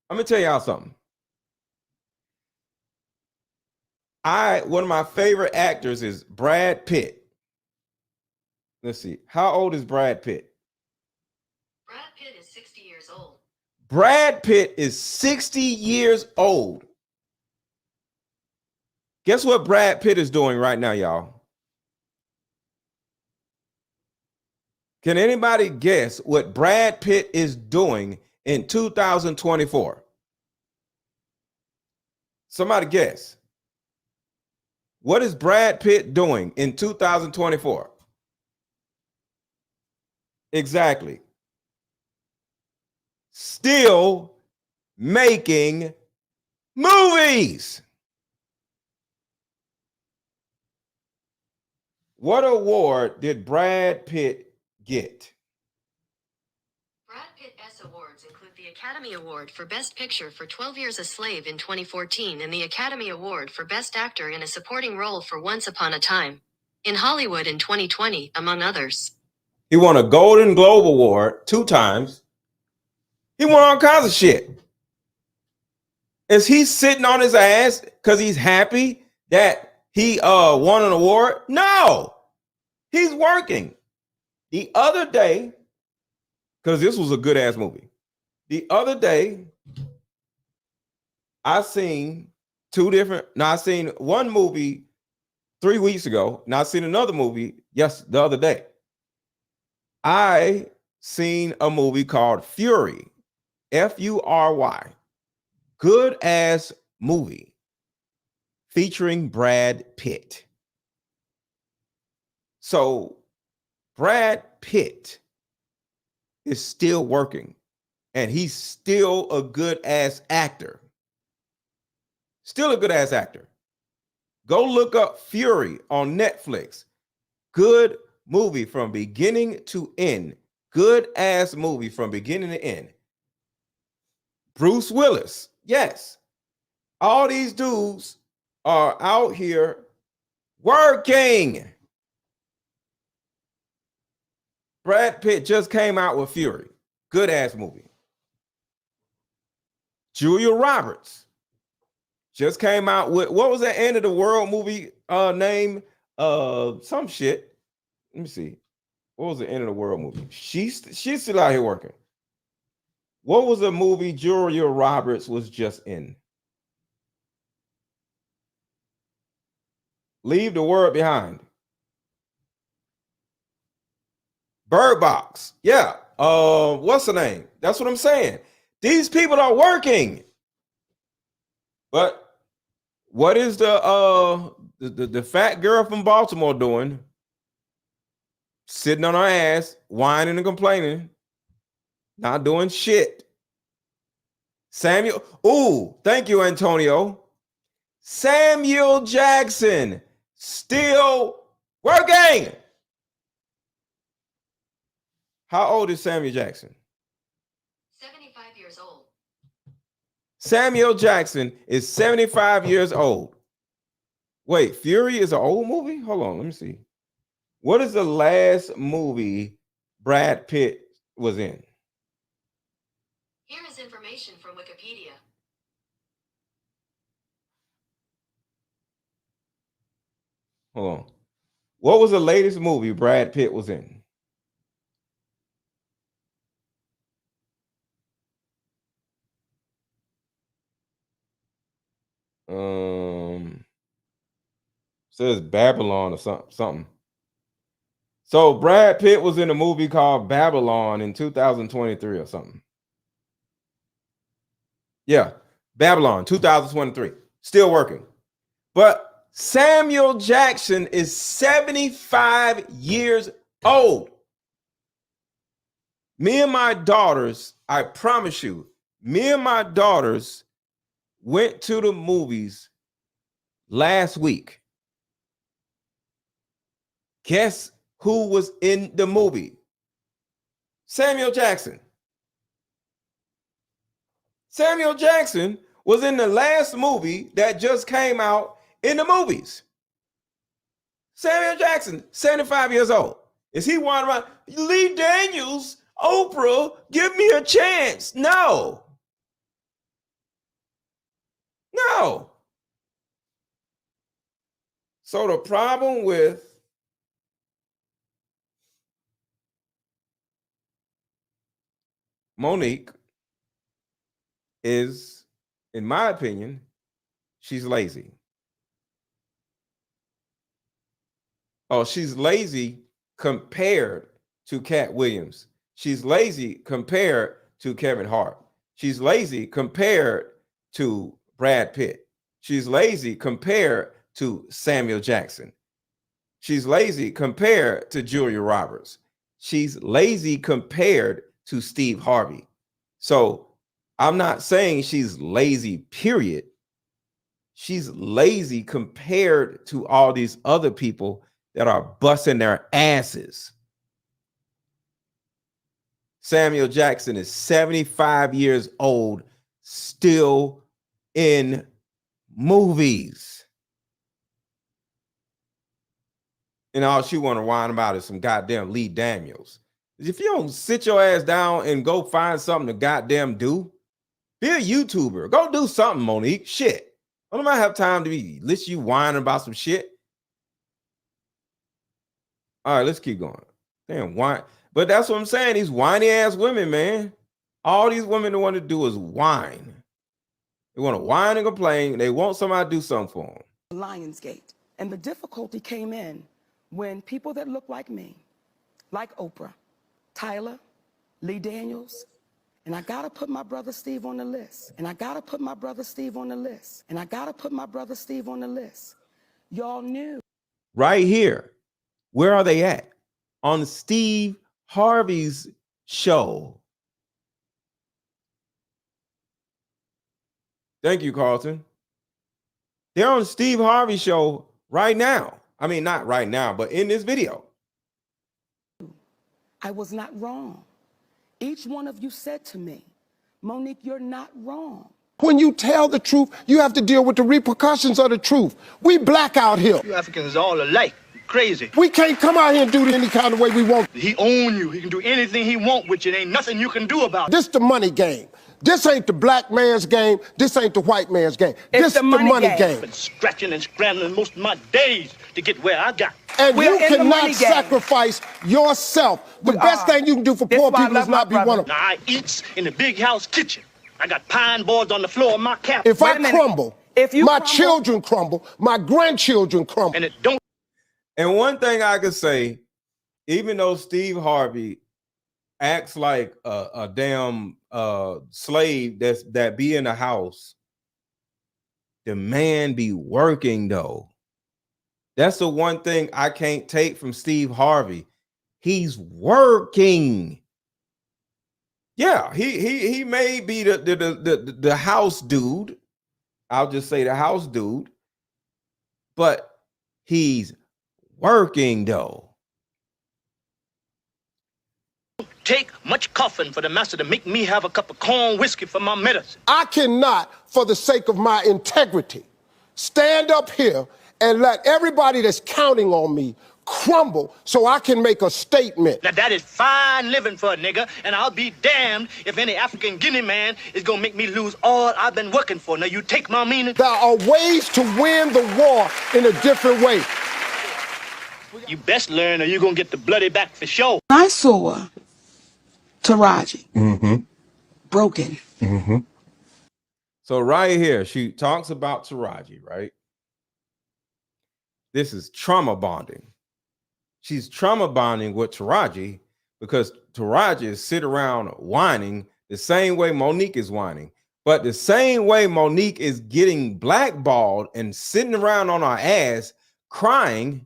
I'm gonna tell y'all something. One of my favorite actors is Brad Pitt. Let's see. How old is Brad Pitt? Brad Pitt is 60 years old. Brad Pitt is 60 years old. Guess what Brad Pitt is doing right now, y'all? Can anybody guess what Brad Pitt is doing in 2024? Somebody guess. What is Brad Pitt doing in 2024? Exactly. Still making movies. What award did Brad Pitt get? Brad Pitt's awards include the Academy Award for Best Picture for 12 Years a Slave in 2014 and the Academy Award for Best Actor in a Supporting Role for Once Upon a Time in Hollywood in 2020, among others. He won a Golden Globe Award 2 times. He won all kinds of shit. Is he sitting on his ass because he's happy that he won an award? No, he's working. The other day, because this was a good ass movie. The other day, I seen one movie 3 weeks ago, and I seen another movie the other day. I seen a movie called Fury, Fury, good ass movie featuring Brad Pitt. So Brad Pitt is still working, and he's still a good ass actor. Still a good ass actor. Go look up Fury on Netflix. Good movie from beginning to end. Good ass movie from beginning to end. Bruce Willis. Yes. All these dudes are out here working. Brad Pitt just came out with Fury. Good ass movie. Julia Roberts just came out with, what was the end of the world movie name? Some shit. Let me see. What was the end of the world movie? She's still out here working. What was the movie Julia Roberts was just in? Leave the World Behind. Bird Box. Yeah. What's the name? That's what I'm saying. These people are working. But what is the fat girl from Baltimore doing? Sitting on her ass, whining and complaining, not doing shit. Samuel, thank you, Antonio. Samuel Jackson still working. How old is Samuel Jackson? 75 years old. Samuel Jackson is 75 years old. Wait, Fury is an old movie? Hold on, let me see. What is the last movie Brad Pitt was in? Here is information from Wikipedia. Hold on. What was the latest movie Brad Pitt was in? Says Babylon or something. So Brad Pitt was in a movie called Babylon in 2023 or something. Yeah, Babylon 2023. Still working. But Samuel Jackson is 75 years old. Me and my daughters, I promise you, me and my daughters went to the movies last week. Guess who was in the movie? Samuel Jackson. Samuel Jackson was in the last movie that just came out in the movies. Samuel Jackson, 75 years old. Is he wandering around? Lee Daniels, Oprah, give me a chance. No. No. So the problem with Monique is, in my opinion, she's lazy. Oh, she's lazy compared to Cat Williams. She's lazy compared to Kevin Hart. She's lazy compared to Brad Pitt. She's lazy compared to Samuel Jackson. She's lazy compared to Julia Roberts. She's lazy compared to Steve Harvey. So I'm not saying she's lazy, period. She's lazy compared to all these other people that are busting their asses. Samuel Jackson is 75 years old, still in movies. And all she want to whine about is some goddamn Lee Daniels. If you don't sit your ass down and go find something to goddamn do, be a YouTuber. Go do something, Monique. Shit. I don't have time to be listen you whining about some shit. All right, let's keep going. Damn, whine. But that's what I'm saying. These whiny ass women, man. All these women want to do is whine. They want to whine and complain. They want somebody to do something for them. Lionsgate. And the difficulty came in when people that look like me, like Oprah, Tyler, Lee Daniels, and I gotta put my brother Steve on the list. And I gotta put my brother Steve on the list. And I gotta put my brother Steve on the list. Y'all knew. Right here. Where are they at? On Steve Harvey's show. Thank you, Carlton. They're on Steve Harvey's show right now. I mean, not right now, but in this video. I was not wrong. Each one of you said to me, Monique, you're not wrong. When you tell the truth, you have to deal with the repercussions of the truth. We black out here. You Africans all alike. Crazy. We can't come out here and do it any kind of way we want. He own you. He can do anything he want with you. There ain't nothing you can do about it. This the money game. This ain't the black man's game. This ain't the white man's game. It's This the money game. I've been scratching and scrambling most of my days to get where I got. And We're you in the money cannot game. sacrifice yourself. The best thing you can do for This poor why I people love is not my be one brother. of them. Now I eats in the big house kitchen. I got pine boards on the floor of my cabin. If Wait I a minute. crumble, If you my crumble- children crumble, my grandchildren crumble. And it don't. And one thing I could say, even though Steve Harvey acts like a damn slave that be in the house, the man be working though. That's the one thing I can't take from Steve Harvey. He's working. Yeah, he may be the house dude. I'll just say the house dude, but he's working though. Take much coughing for the master to make me have a cup of corn whiskey for my medicine. I cannot, for the sake of my integrity, stand up here and let everybody that's counting on me crumble so I can make a statement. Now that is fine living for a nigga, and I'll be damned if any African Guinea man is gonna make me lose all I've been working for. Now you take my meaning? There are ways to win the war in a different way. You best learn or you gonna get the bloody back for sure. I saw Taraji broken. So right here, she talks about Taraji, right? This is trauma bonding. She's trauma bonding with Taraji because Taraji is sitting around whining the same way Monique is whining. But the same way Monique is getting blackballed and sitting around on her ass crying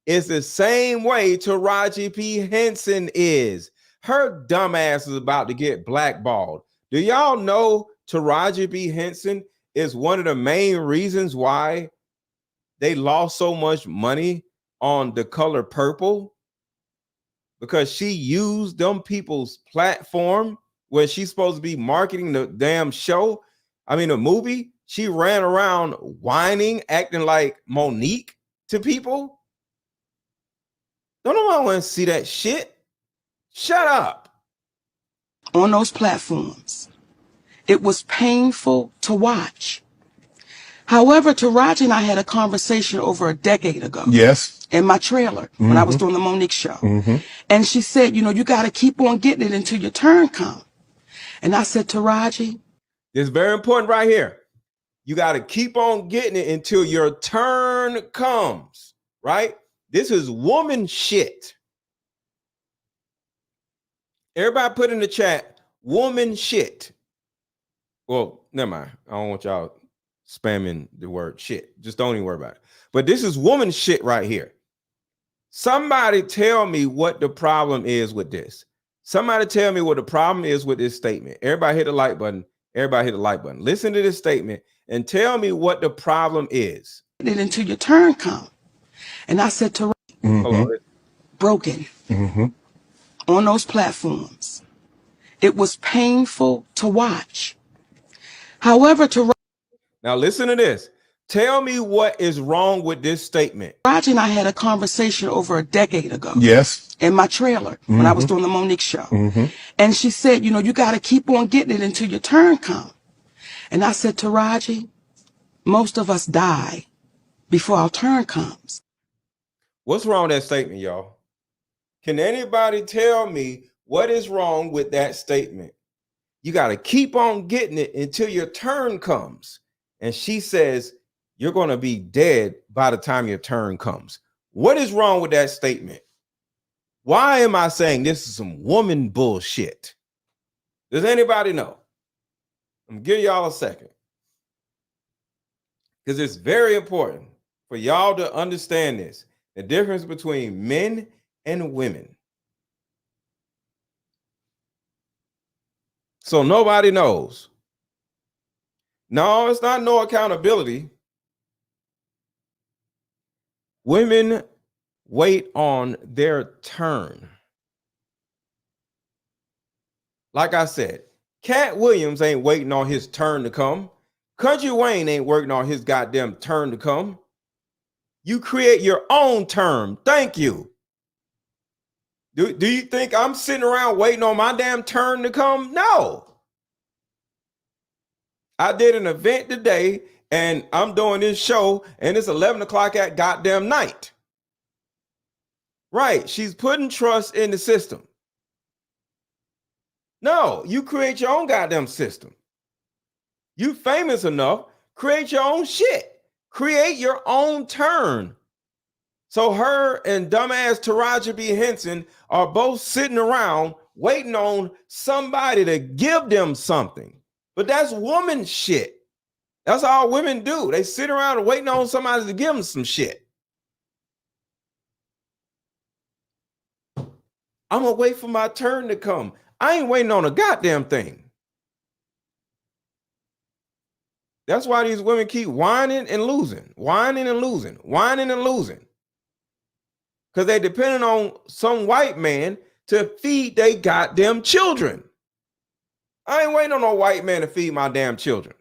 is the same way Taraji P. Henson is. Her dumb ass is about to get blackballed. Do y'all know Taraji P. Henson is one of the main reasons why they lost so much money on The Color Purple? Because she used them people's platform when she's supposed to be marketing the damn show. I mean, the movie. She ran around whining, acting like Monique to people. Don't nobody want to see that shit. Shut up. On those platforms. It was painful to watch. However, Taraji and I had a conversation over a decade ago. Yes. In my trailer when I was doing the Monique show. And she said, you know, you got to keep on getting it until your turn comes. And I said, Taraji. It's very important right here. You got to keep on getting it until your turn comes, right? This is woman shit. Everybody put in the chat, woman shit. Well, never mind. I don't want y'all spamming the word shit. Just don't even worry about it. But this is woman shit right here. Somebody tell me what the problem is with this. Somebody tell me what the problem is with this statement. Everybody hit the like button. Everybody hit the like button. Listen to this statement and tell me what the problem is. Until your turn comes. And I said, Taraji, broken. On those platforms. It was painful to watch. However, Taraji. Now listen to this. Tell me what is wrong with this statement. Taraji and I had a conversation over a decade ago. Yes. In my trailer when I was doing the Monique show. And she said, you know, you got to keep on getting it until your turn comes. And I said, Taraji, most of us die before our turn comes. What's wrong with that statement, y'all? Can anybody tell me what is wrong with that statement? You got to keep on getting it until your turn comes. And she says, you're going to be dead by the time your turn comes. What is wrong with that statement? Why am I saying this is some woman bullshit? Does anybody know? I'm going to give y'all a second. Because it's very important for y'all to understand this. The difference between men and women. So nobody knows. No, it's not no accountability. Women wait on their turn. Like I said, Cat Williams ain't waiting on his turn to come. Country Wayne ain't working on his goddamn turn to come. You create your own term. Thank you. Do you think I'm sitting around waiting on my damn turn to come? No. I did an event today and I'm doing this show and it's 11 o'clock at goddamn night. Right. She's putting trust in the system. No, you create your own goddamn system. You famous enough, create your own shit. Create your own turn. So her and dumbass Taraji B. Henson are both sitting around waiting on somebody to give them something. But that's woman shit. That's all women do. They sit around waiting on somebody to give them some shit. I'm gonna wait for my turn to come. I ain't waiting on a goddamn thing. That's why these women keep whining and losing, whining and losing, whining and losing. Because they depending on some white man to feed they goddamn children. I ain't waiting on no white man to feed my damn children.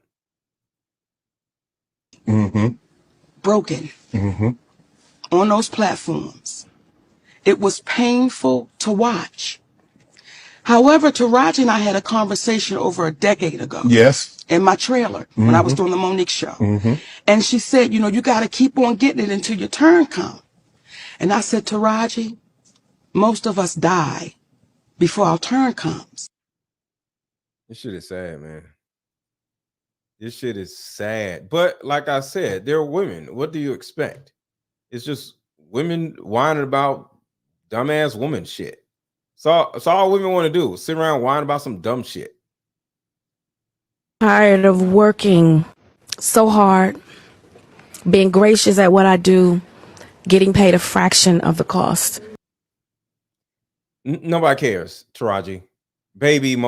Mm-hmm. Broken. Mm-hmm. On those platforms. It was painful to watch. However, Taraji and I had a conversation over a decade ago. Yes. In my trailer when I was doing the Monique show. Mm-hmm. And she said, you know, you got to keep on getting it until your turn comes. And I said, Taraji, most of us die before our turn comes. This shit is sad, man. This shit is sad. But like I said, they're women. What do you expect? It's just women whining about dumbass woman shit. So it's all women want to do. Sit around whining about some dumb shit. Tired of working so hard, being gracious at what I do, getting paid a fraction of the cost. Nobody cares, Taraji. Baby,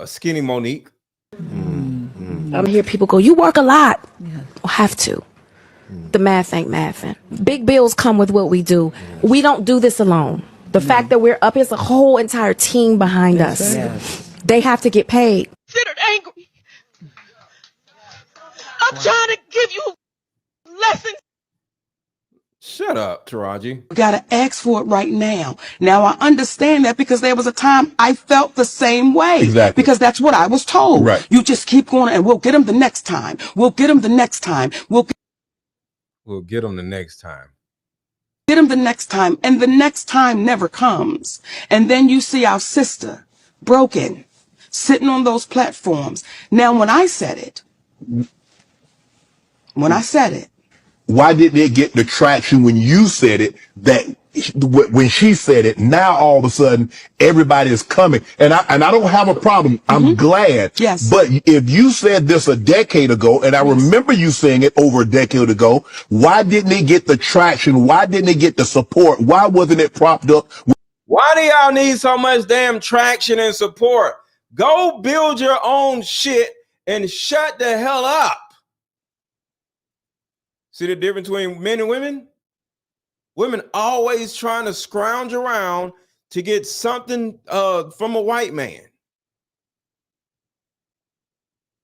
skinny Monique. I hear people go, you work a lot. I have to. The math ain't mathing. Big bills come with what we do. We don't do this alone. The fact that we're up is a whole entire team behind us. Yes. They have to get paid. Considered angry. I'm trying to give you lessons. Shut up, Taraji. You gotta ask for it right now. Now I understand that because there was a time I felt the same way. Exactly. Because that's what I was told. Right. You just keep going and we'll get them the next time. We'll get them the next time. We'll get them the next time. Get them the next time. And the next time never comes. And then you see our sister, broken, sitting on those platforms. Now when I said it, why didn't it get the traction when you said it that when she said it? Now all of a sudden everybody is coming, and I don't have a problem. I'm glad. Yes. But if you said this a decade ago, and I remember you saying it over a decade ago, why didn't it get the traction? Why didn't it get the support? Why wasn't it propped up? Why do y'all need so much damn traction and support? Go build your own shit and shut the hell up. See the difference between men and women? Women always trying to scrounge around to get something from a white man.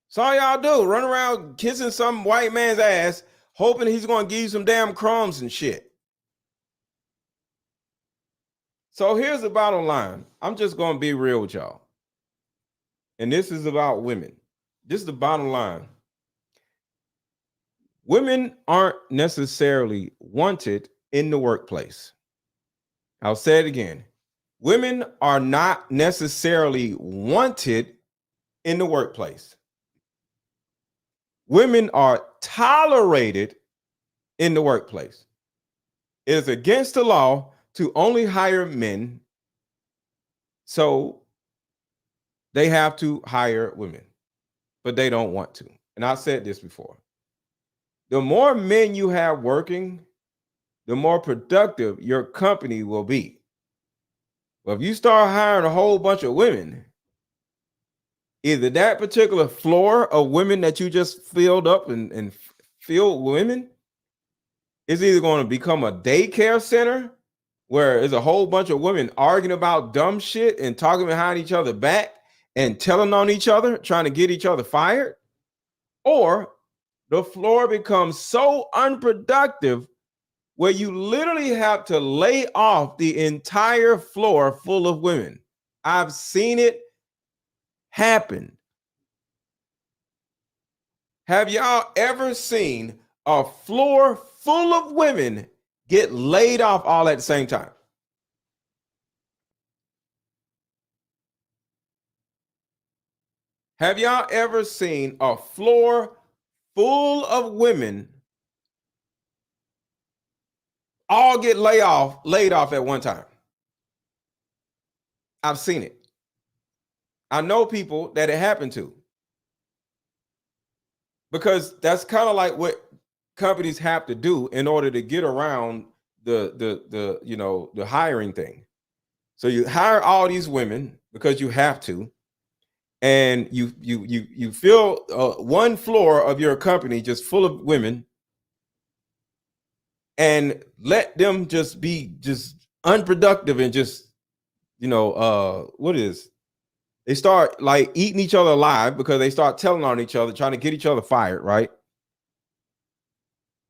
That's all y'all do. Run around kissing some white man's ass, hoping he's going to give you some damn crumbs and shit. So here's the bottom line. I'm just going to be real with y'all. And this is about women. This is the bottom line. Women aren't necessarily wanted in the workplace. I'll say it again. Women are not necessarily wanted in the workplace. Women are tolerated in the workplace. It is against the law to only hire men, so they have to hire women, but they don't want to. And I've said this before. The more men you have working, the more productive your company will be. But if you start hiring a whole bunch of women, either that particular floor of women that you just filled up and filled women is either going to become a daycare center where there's a whole bunch of women arguing about dumb shit and talking behind each other back and telling on each other, trying to get each other fired, or the floor becomes so unproductive where you literally have to lay off the entire floor full of women. I've seen it happen. Have y'all ever seen a floor full of women get laid off all at the same time? Have y'all ever seen a floor full of women all get laid off at one time? I've seen it. I know people that it happened to. Because that's kind of like what companies have to do in order to get around the hiring thing. So you hire all these women because you have to, and you fill one floor of your company just full of women, and let them just be just unproductive and just what is. They start like eating each other alive because they start telling on each other, trying to get each other fired, right?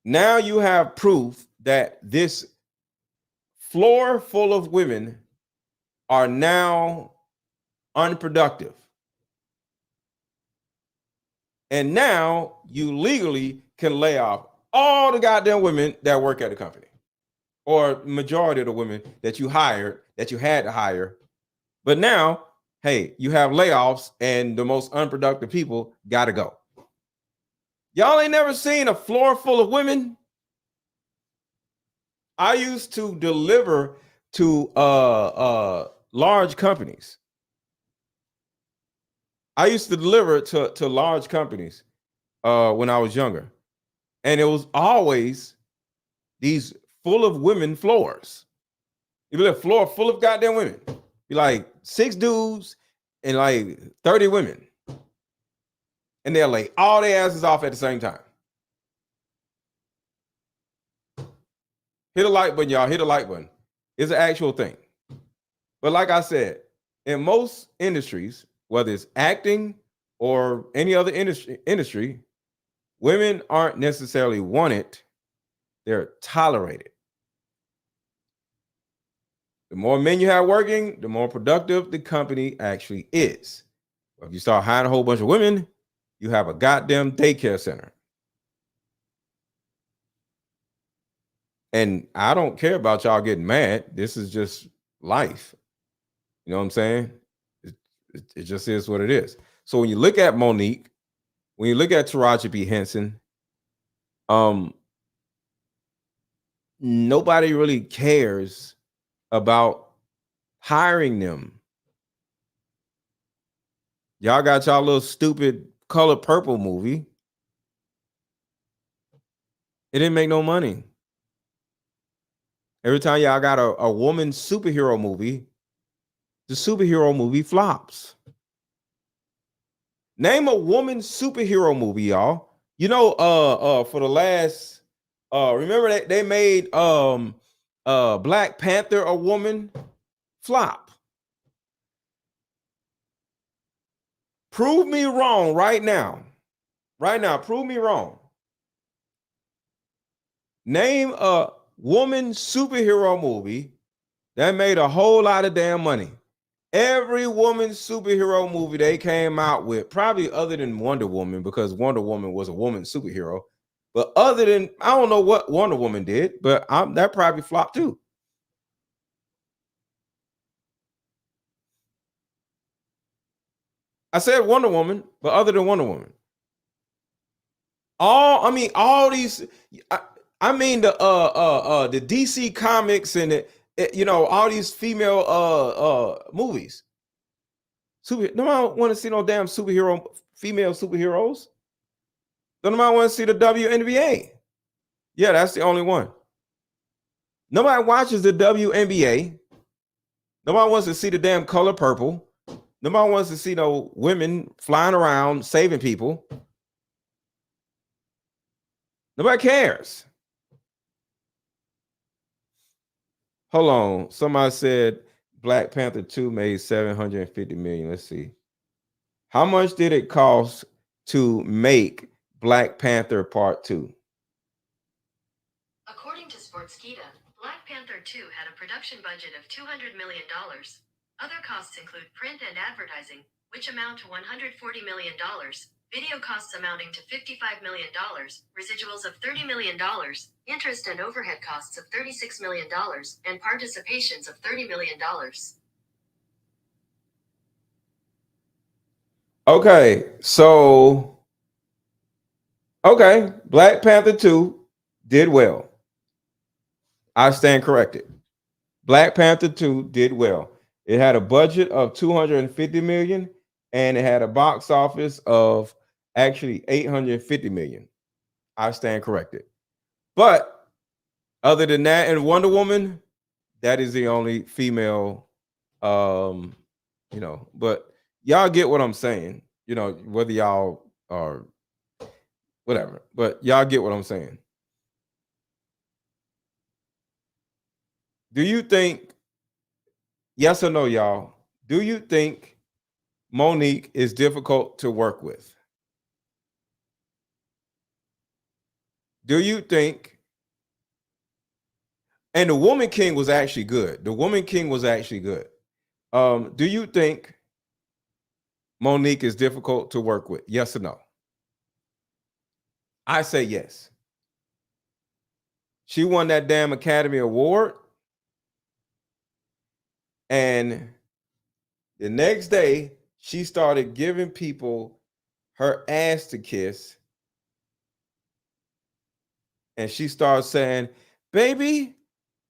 Now you have proof that this floor full of women are now unproductive. And now you legally can lay off all the goddamn women that work at the company, or majority of the women that you hired, that you had to hire. But now, hey, you have layoffs and the most unproductive people got to go. Y'all ain't never seen a floor full of women? I used to deliver to large companies. I used to deliver to large companies when I was younger. And it was always these full of women floors. You be a floor full of goddamn women. Be like 6 dudes and like 30 women. And they'll lay all their asses off at the same time. Hit a like button, y'all. Hit a like button. It's an actual thing. But like I said, in most industries, whether it's acting or any other industry, women aren't necessarily wanted. They're tolerated. The more men you have working, the more productive the company actually is. But if you start hiring a whole bunch of women, you have a goddamn daycare center. And I don't care about y'all getting mad. This is just life. You know what I'm saying? It just is what it is. So when you look at Monique, when you look at Taraji P. Henson, nobody really cares about hiring them. Y'all got y'all little stupid Color Purple movie. It didn't make no money. Every time y'all got a woman superhero movie, the superhero movie flops. Name a woman superhero movie, y'all. You know, for the last remember that they made Black Panther a woman? Flop. Prove me wrong right now. Right now, prove me wrong. Name a woman superhero movie that made a whole lot of damn money. Every woman superhero movie they came out with, probably other than Wonder Woman, because Wonder Woman was a woman superhero. But other than, I don't know what Wonder Woman did, but that probably flopped too. I said Wonder Woman, but other than Wonder Woman. All these, I mean the DC comics and all these female movies. Nobody want to see no damn female superheroes. Don't nobody want to see the WNBA. Yeah, that's the only one. Nobody watches the WNBA. Nobody wants to see the damn color purple. Nobody wants to see no women flying around saving people. Nobody cares. Hold on. Somebody said Black Panther 2 made $750 million. Let's see. How much did it cost to make Black Panther Part 2? According to Sportskeeda, Black Panther 2 had a production budget of $200 million. Other costs include print and advertising, which amount to $140 million, video costs amounting to $55 million, residuals of $30 million, interest and overhead costs of $36 million, and participations of $30 million. Okay, so Black Panther 2 did well. I stand corrected. Black Panther 2 did well. It had a budget of $250 million, and it had a box office of actually $850 million. I stand corrected. But other than that, and Wonder Woman, that is the only female, but y'all get what I'm saying. Whether y'all are whatever, but y'all get what I'm saying. Do you think, yes or no, y'all, do you think Monique is difficult to work with? Do you think, and the Woman King was actually good. The Woman King was actually good. Do you think Monique is difficult to work with? Yes or no? I say yes. She won that damn Academy Award. And the next day, she started giving people her ass to kiss. And she started saying, baby,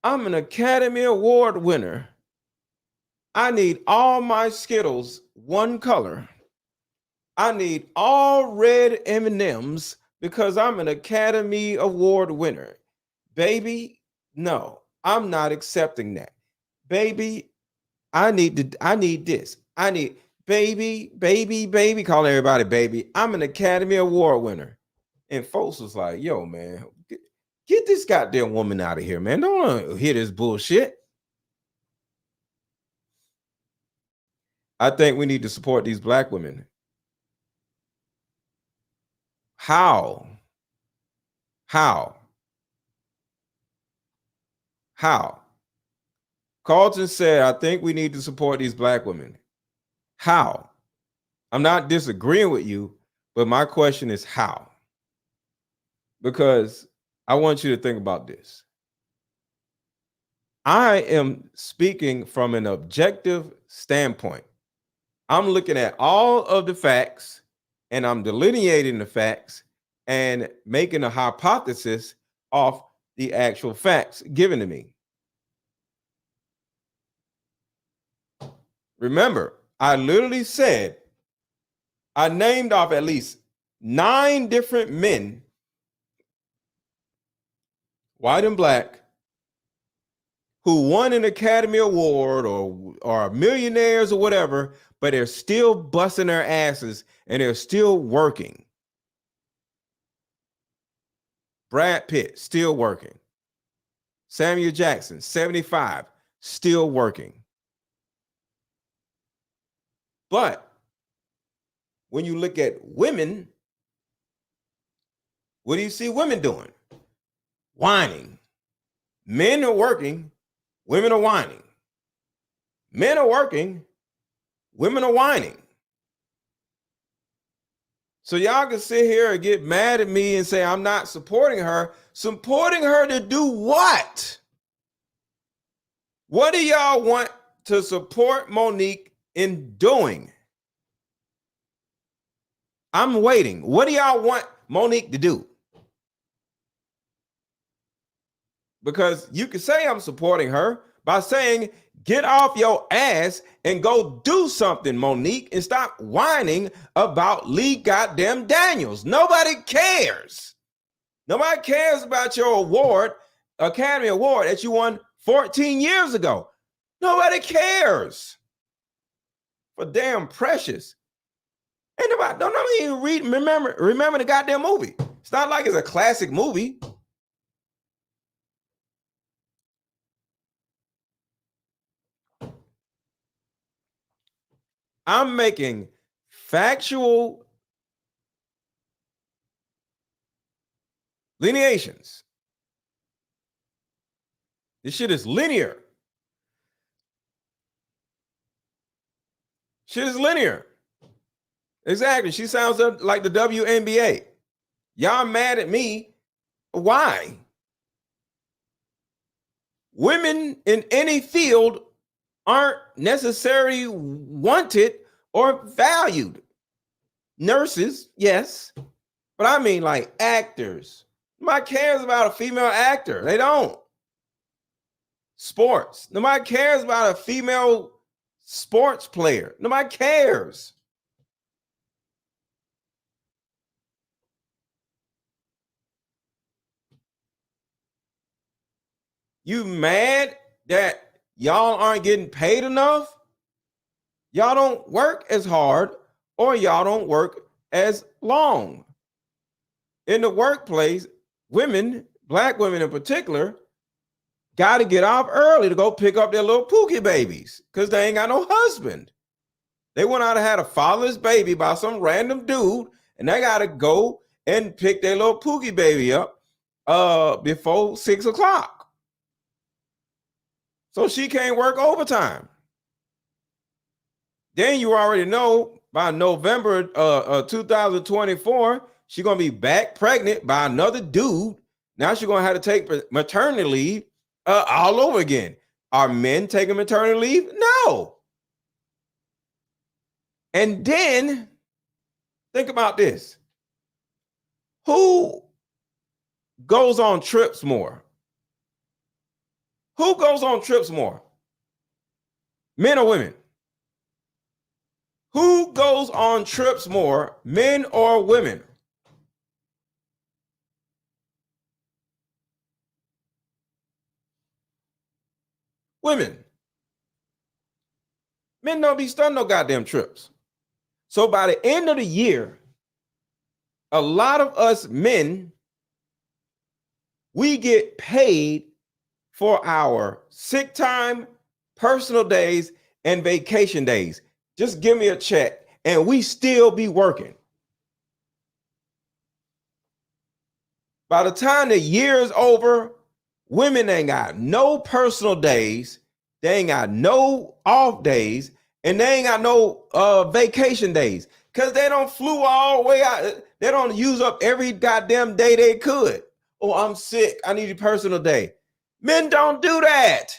I'm an Academy Award winner. I need all my Skittles one color. I need all red M&Ms because I'm an Academy Award winner. Baby, no, I'm not accepting that. Baby, I need this. I need baby, calling everybody baby. I'm an Academy Award winner. And folks was like, yo, man, get this goddamn woman out of here, man. Don't hear this bullshit. I think we need to support these Black women. How? Carlton said, I think we need to support these Black women. How? I'm not disagreeing with you, but my question is how? Because I want you to think about this. I am speaking from an objective standpoint. I'm looking at all of the facts and I'm delineating the facts and making a hypothesis off the actual facts given to me. Remember, I literally said, I named off at least 9 different men, white and Black, who won an Academy Award or are millionaires or whatever, but they're still busting their asses and they're still working. Brad Pitt, still working. Samuel Jackson, 75, still working. But when you look at women, what do you see women doing? Whining. Men are working, women are whining. Men are working, women are whining. So y'all can sit here and get mad at me and say I'm not supporting her. Supporting her to do what? What do y'all want to support Monique in doing? I'm waiting. What do y'all want Monique to do? because you can say I'm supporting her by saying, get off your ass and go do something, Monique, and stop whining about Lee goddamn Daniels. Nobody cares. Nobody cares about your award, Academy Award that you won 14 years ago. Nobody cares. For damn precious. Ain't nobody, don't even read, remember the goddamn movie. It's not like it's a classic movie. I'm making factual lineations. This shit is linear. Shit is linear. Exactly. She sounds like the WNBA. Y'all mad at me. Why? Women in any field aren't necessarily wanted or valued. Nurses, yes. But I mean like actors. Nobody cares about a female actor. They don't. Sports. Nobody cares about a female sports player. Nobody cares. You mad that y'all aren't getting paid enough? Y'all don't work as hard or y'all don't work as long. In the workplace, women, black women in particular, got to get off early to go pick up their little pookie babies because they ain't got no husband. They went out and had a fatherless baby by some random dude, and they got to go and pick their little pookie baby up before 6 o'clock. So she can't work overtime. Then you already know by November 2024, she's going to be back pregnant by another dude. Now she's going to have to take maternity leave all over again. Are men taking maternity leave? No. And then think about this. Who goes on trips more? Who goes on trips more? Men or women? Who goes on trips more, men or women? Women. Men don't be starting no goddamn trips. So by the end of the year, a lot of us men, we get paid for our sick time, personal days, and vacation days. Just give me a check and we still be working. By the time the year is over, women ain't got no personal days, they ain't got no off days, and they ain't got no vacation days because they don't flew all the way out. They don't use up every goddamn day they could. Oh, I'm sick, I need a personal day. Men don't do that.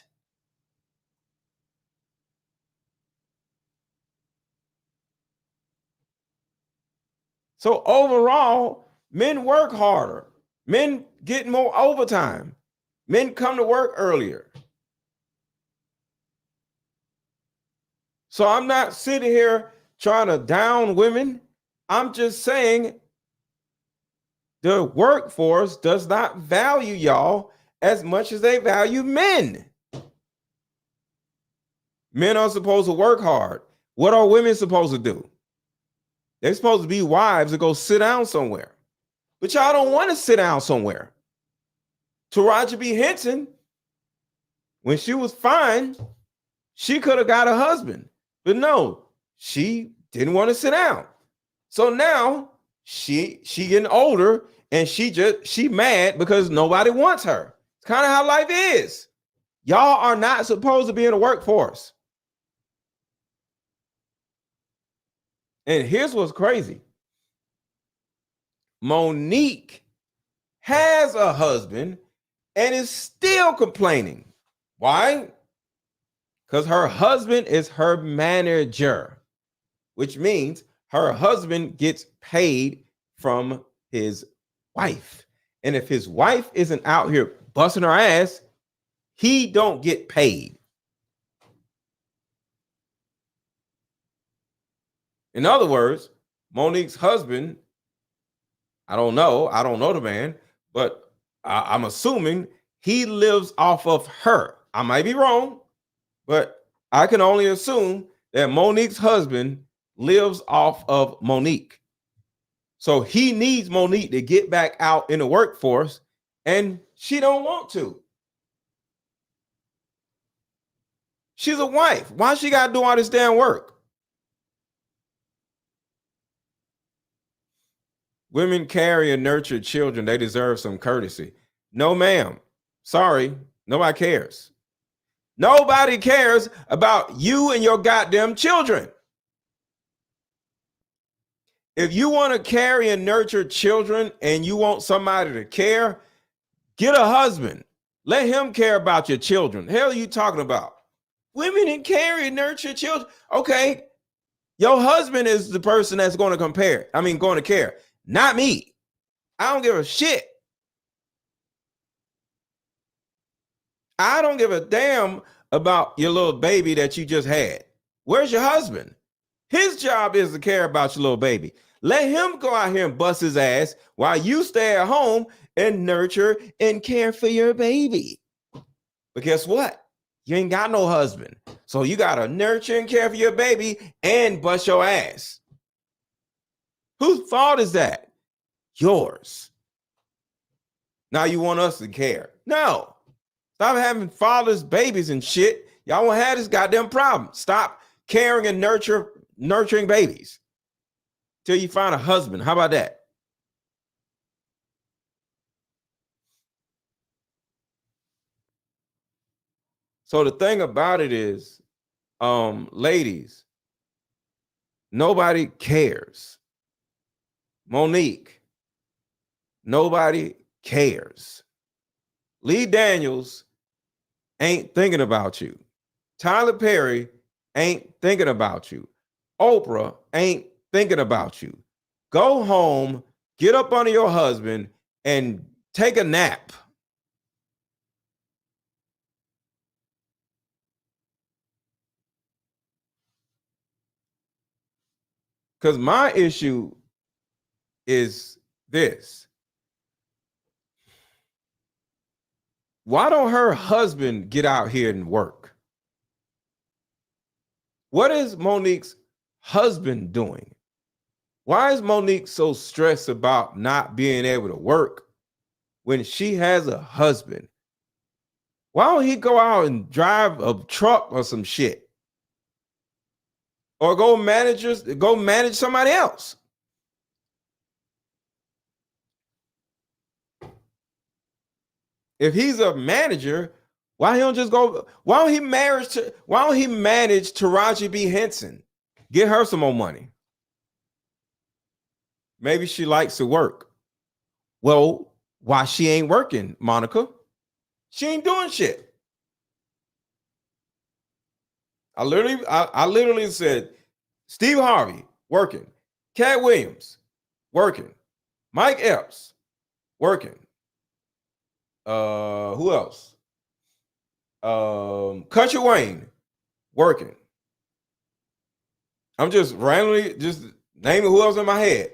So overall, men work harder. Men get more overtime. Men come to work earlier. So I'm not sitting here trying to down women. I'm just saying the workforce does not value y'all as much as they value men. Men are supposed to work hard. What are women supposed to do? They're supposed to be wives and go sit down somewhere. But y'all don't want to sit down somewhere. Taraji B. Henson, when she was fine, she could have got a husband. But no, she didn't want to sit down. So now she getting older and she mad because nobody wants her. It's kind of how life is. Y'all are not supposed to be in the workforce. And here's what's crazy. Monique has a husband and is still complaining. Why? Because her husband is her manager, which means her husband gets paid from his wife. And if his wife isn't out here busting her ass, he don't get paid. In other words, Monique's husband, I don't know the man, but I'm assuming he lives off of her. I might be wrong, but I can only assume that Monique's husband lives off of Monique. So he needs Monique to get back out in the workforce, and she don't want to. She's a wife. Why she got to do all this damn work? Women carry and nurture children. They deserve some courtesy. No, ma'am. Sorry. Nobody cares. Nobody cares about you and your goddamn children. If you want to carry and nurture children and you want somebody to care, get a husband. Let him care about your children. The hell are you talking about? Women can carry and nurture children. Okay. Your husband is the person that's going to care. Not me. I don't give a shit. I don't give a damn about your little baby that you just had. Where's your husband? His job is to care about your little baby. Let him go out here and bust his ass while you stay at home and nurture and care for your baby. But guess what? You ain't got no husband. So you got to nurture and care for your baby and bust your ass. Whose fault is that? Yours. Now you want us to care. No. Stop having fathers, babies, and shit. Y'all won't have this goddamn problem. Stop caring and nurturing babies till you find a husband. How about that? So the thing about it is, ladies, nobody cares. Monique, nobody cares. Lee Daniels ain't thinking about you. Tyler Perry ain't thinking about you. Oprah ain't thinking about you. Go home, get up under your husband, and take a nap. Because my issue is this. Why don't her husband get out here and work? What is Monique's husband doing? Why is Monique so stressed about not being able to work when she has a husband? Why don't he go out and drive a truck or some shit? Or go manage somebody else? If he's a manager, why don't he manage Taraji B. Henson? Get her some more money. Maybe she likes to work. Well, why she ain't working, Monica? She ain't doing shit. I literally said Steve Harvey working, Cat Williams working, Mike Epps working. Who else? Country Wayne working. I'm just randomly just naming who else in my head.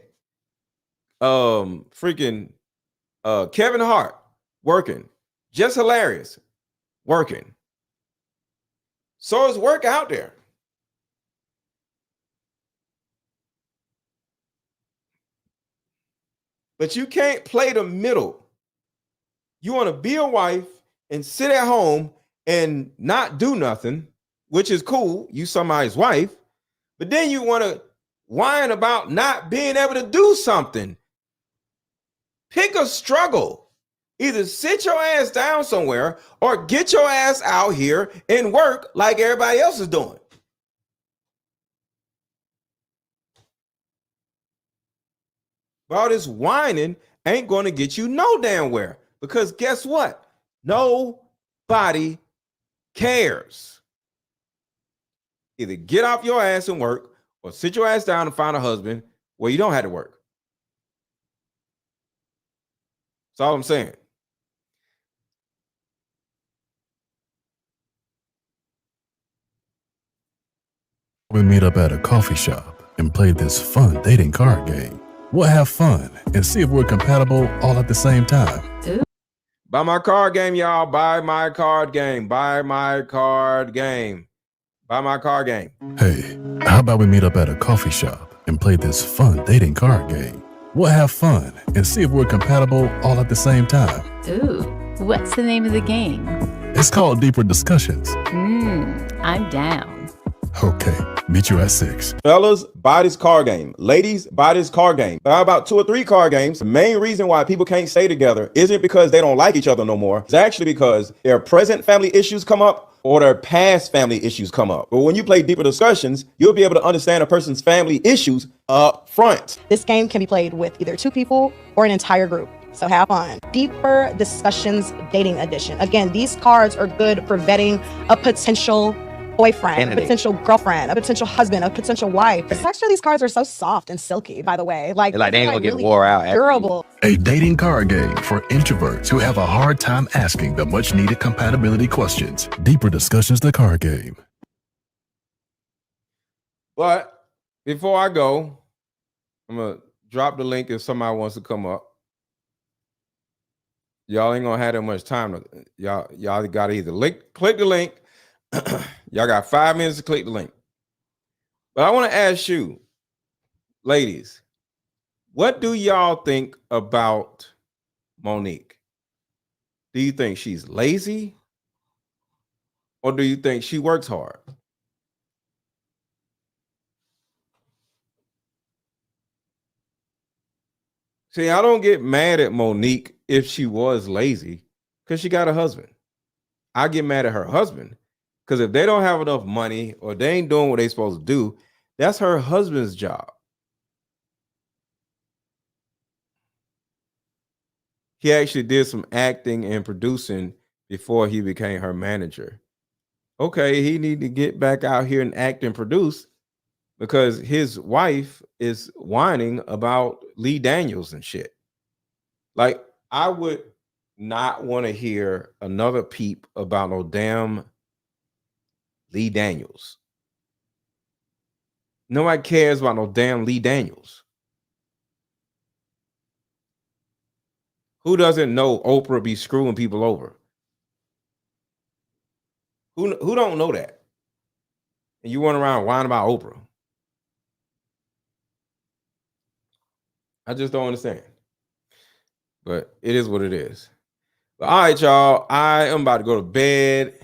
Kevin Hart working. Just Hilarious working. So it's work out there. But you can't play the middle. You want to be a wife and sit at home and not do nothing, which is cool. You somebody's wife. But then you want to whine about not being able to do something. Pick a struggle. Either sit your ass down somewhere or get your ass out here and work like everybody else is doing. But all this whining ain't going to get you no damn where. Because guess what? Nobody cares. Either get off your ass and work or sit your ass down and find a husband where you don't have to work. That's all I'm saying. We meet up at a coffee shop and play this fun dating card game. We'll have fun and see if we're compatible all at the same time. Buy my card game, y'all. Buy my card game. Buy my card game. Buy my card game. Hey, how about we meet up at a coffee shop and play this fun dating card game? We'll have fun and see if we're compatible all at the same time. Ooh, what's the name of the game? It's called Deeper Discussions. I'm down. Okay, meet you at 6. Fellas, buy this card game. Ladies, buy this card game. Buy about 2 or 3 card games. The main reason why people can't stay together isn't because they don't like each other no more. It's actually because their present family issues come up or their past family issues come up. But when you play Deeper Discussions, you'll be able to understand a person's family issues up front. This game can be played with either 2 people or an entire group. So have fun. Deeper Discussions Dating Edition. Again, these cards are good for vetting a potential boyfriend, a potential girlfriend, a potential husband, a potential wife. The texture of these cards are so soft and silky, by the way. Like they ain't gonna get really wore out. Durable. A dating card game for introverts who have a hard time asking the much needed compatibility questions. Deeper Discussions, the card game. But before I go, I'm going to drop the link if somebody wants to come up. Y'all ain't going to have that much time. Y'all got to either click the link. Y'all got 5 minutes to click the link. But I want to ask you, ladies, what do y'all think about Monique? Do you think she's lazy? Or do you think she works hard? See, I don't get mad at Monique if she was lazy because she got a husband. I get mad at her husband because if they don't have enough money or they ain't doing what they supposed to do, that's her husband's job. He actually did some acting and producing before he became her manager. Okay, he need to get back out here and act and produce because his wife is whining about Lee Daniels and shit. Like, I would not want to hear another peep about no damn Lee Daniels. Nobody cares about no damn Lee Daniels. Who doesn't know Oprah be screwing people over? Who don't know that? And you run around whining about Oprah. I just don't understand. But it is what it is. But all right, y'all. I am about to go to bed.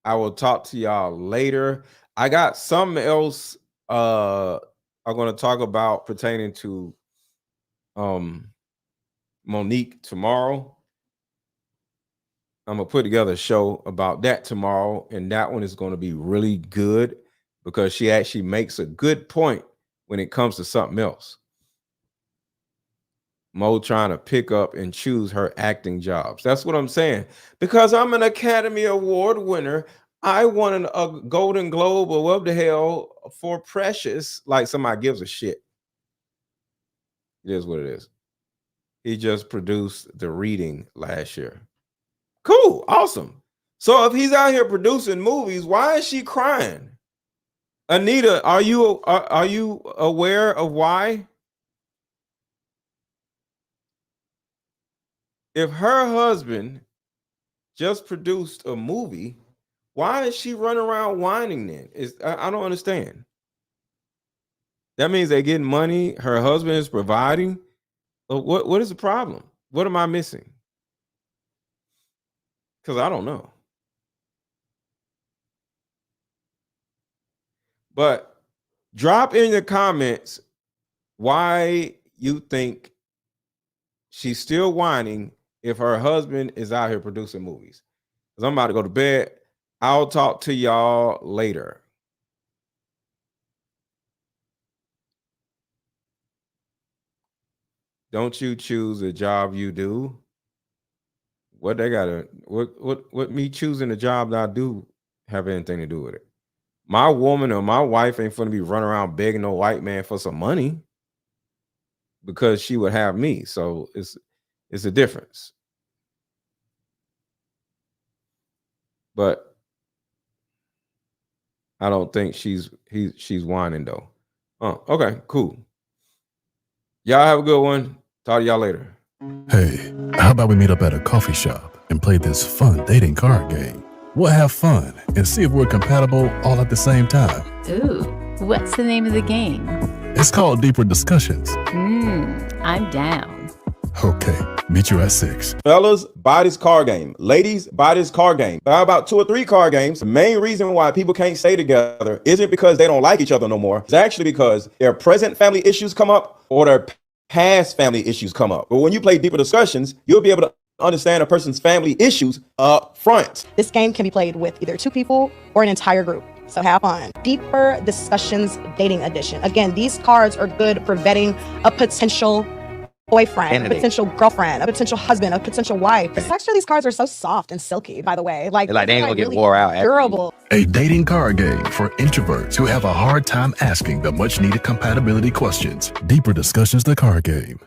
I will talk to y'all later. I got something else I'm going to talk about pertaining to Monique tomorrow. I'm going to put together a show about that tomorrow, and that one is going to be really good because she actually makes a good point when it comes to something else. Mo trying to pick up and choose her acting jobs. That's what I'm saying. Because I'm an Academy Award winner, I won a Golden Globe or what the hell for Precious. Like somebody gives a shit. It is what it is. He just produced The Reading last year. Cool, awesome. So if he's out here producing movies, why is she crying? Anita, are you aware of why? If her husband just produced a movie, why is she running around whining then? I don't understand. That means they're getting money. Her husband is providing. What is the problem? What am I missing? Because I don't know. But drop in the comments why you think she's still whining if her husband is out here producing movies. Because I'm about to go to bed. I'll talk to y'all later. Don't you choose a job you do? What they gotta what me choosing the job that I do have anything to do with it? My woman or my wife ain't gonna be running around begging no white man for some money because she would have me. So it's It's a difference. But I don't think she's whining though. Okay, cool. Y'all have a good one. Talk to y'all later. Hey, how about we meet up at a coffee shop and play this fun dating card game? We'll have fun and see if we're compatible all at the same time. Ooh, what's the name of the game? It's called Deeper Discussions. I'm down. Okay, meet you at 6. Fellas, buy this card game. Ladies, buy this card game. Buy about 2 or 3 card games. The main reason why people can't stay together isn't because they don't like each other no more. It's actually because their present family issues come up or their past family issues come up. But when you play Deeper Discussions, you'll be able to understand a person's family issues up front. This game can be played with either 2 people or an entire group. So have fun. Deeper Discussions Dating Edition. Again, these cards are good for vetting a potential boyfriend, a potential girlfriend, a potential husband, a potential wife. The texture of these cards are so soft and silky, by the way. Like they ain't gonna get really wore out. Durable. A dating card game for introverts who have a hard time asking the much needed compatibility questions. Deeper Discussions, the card game.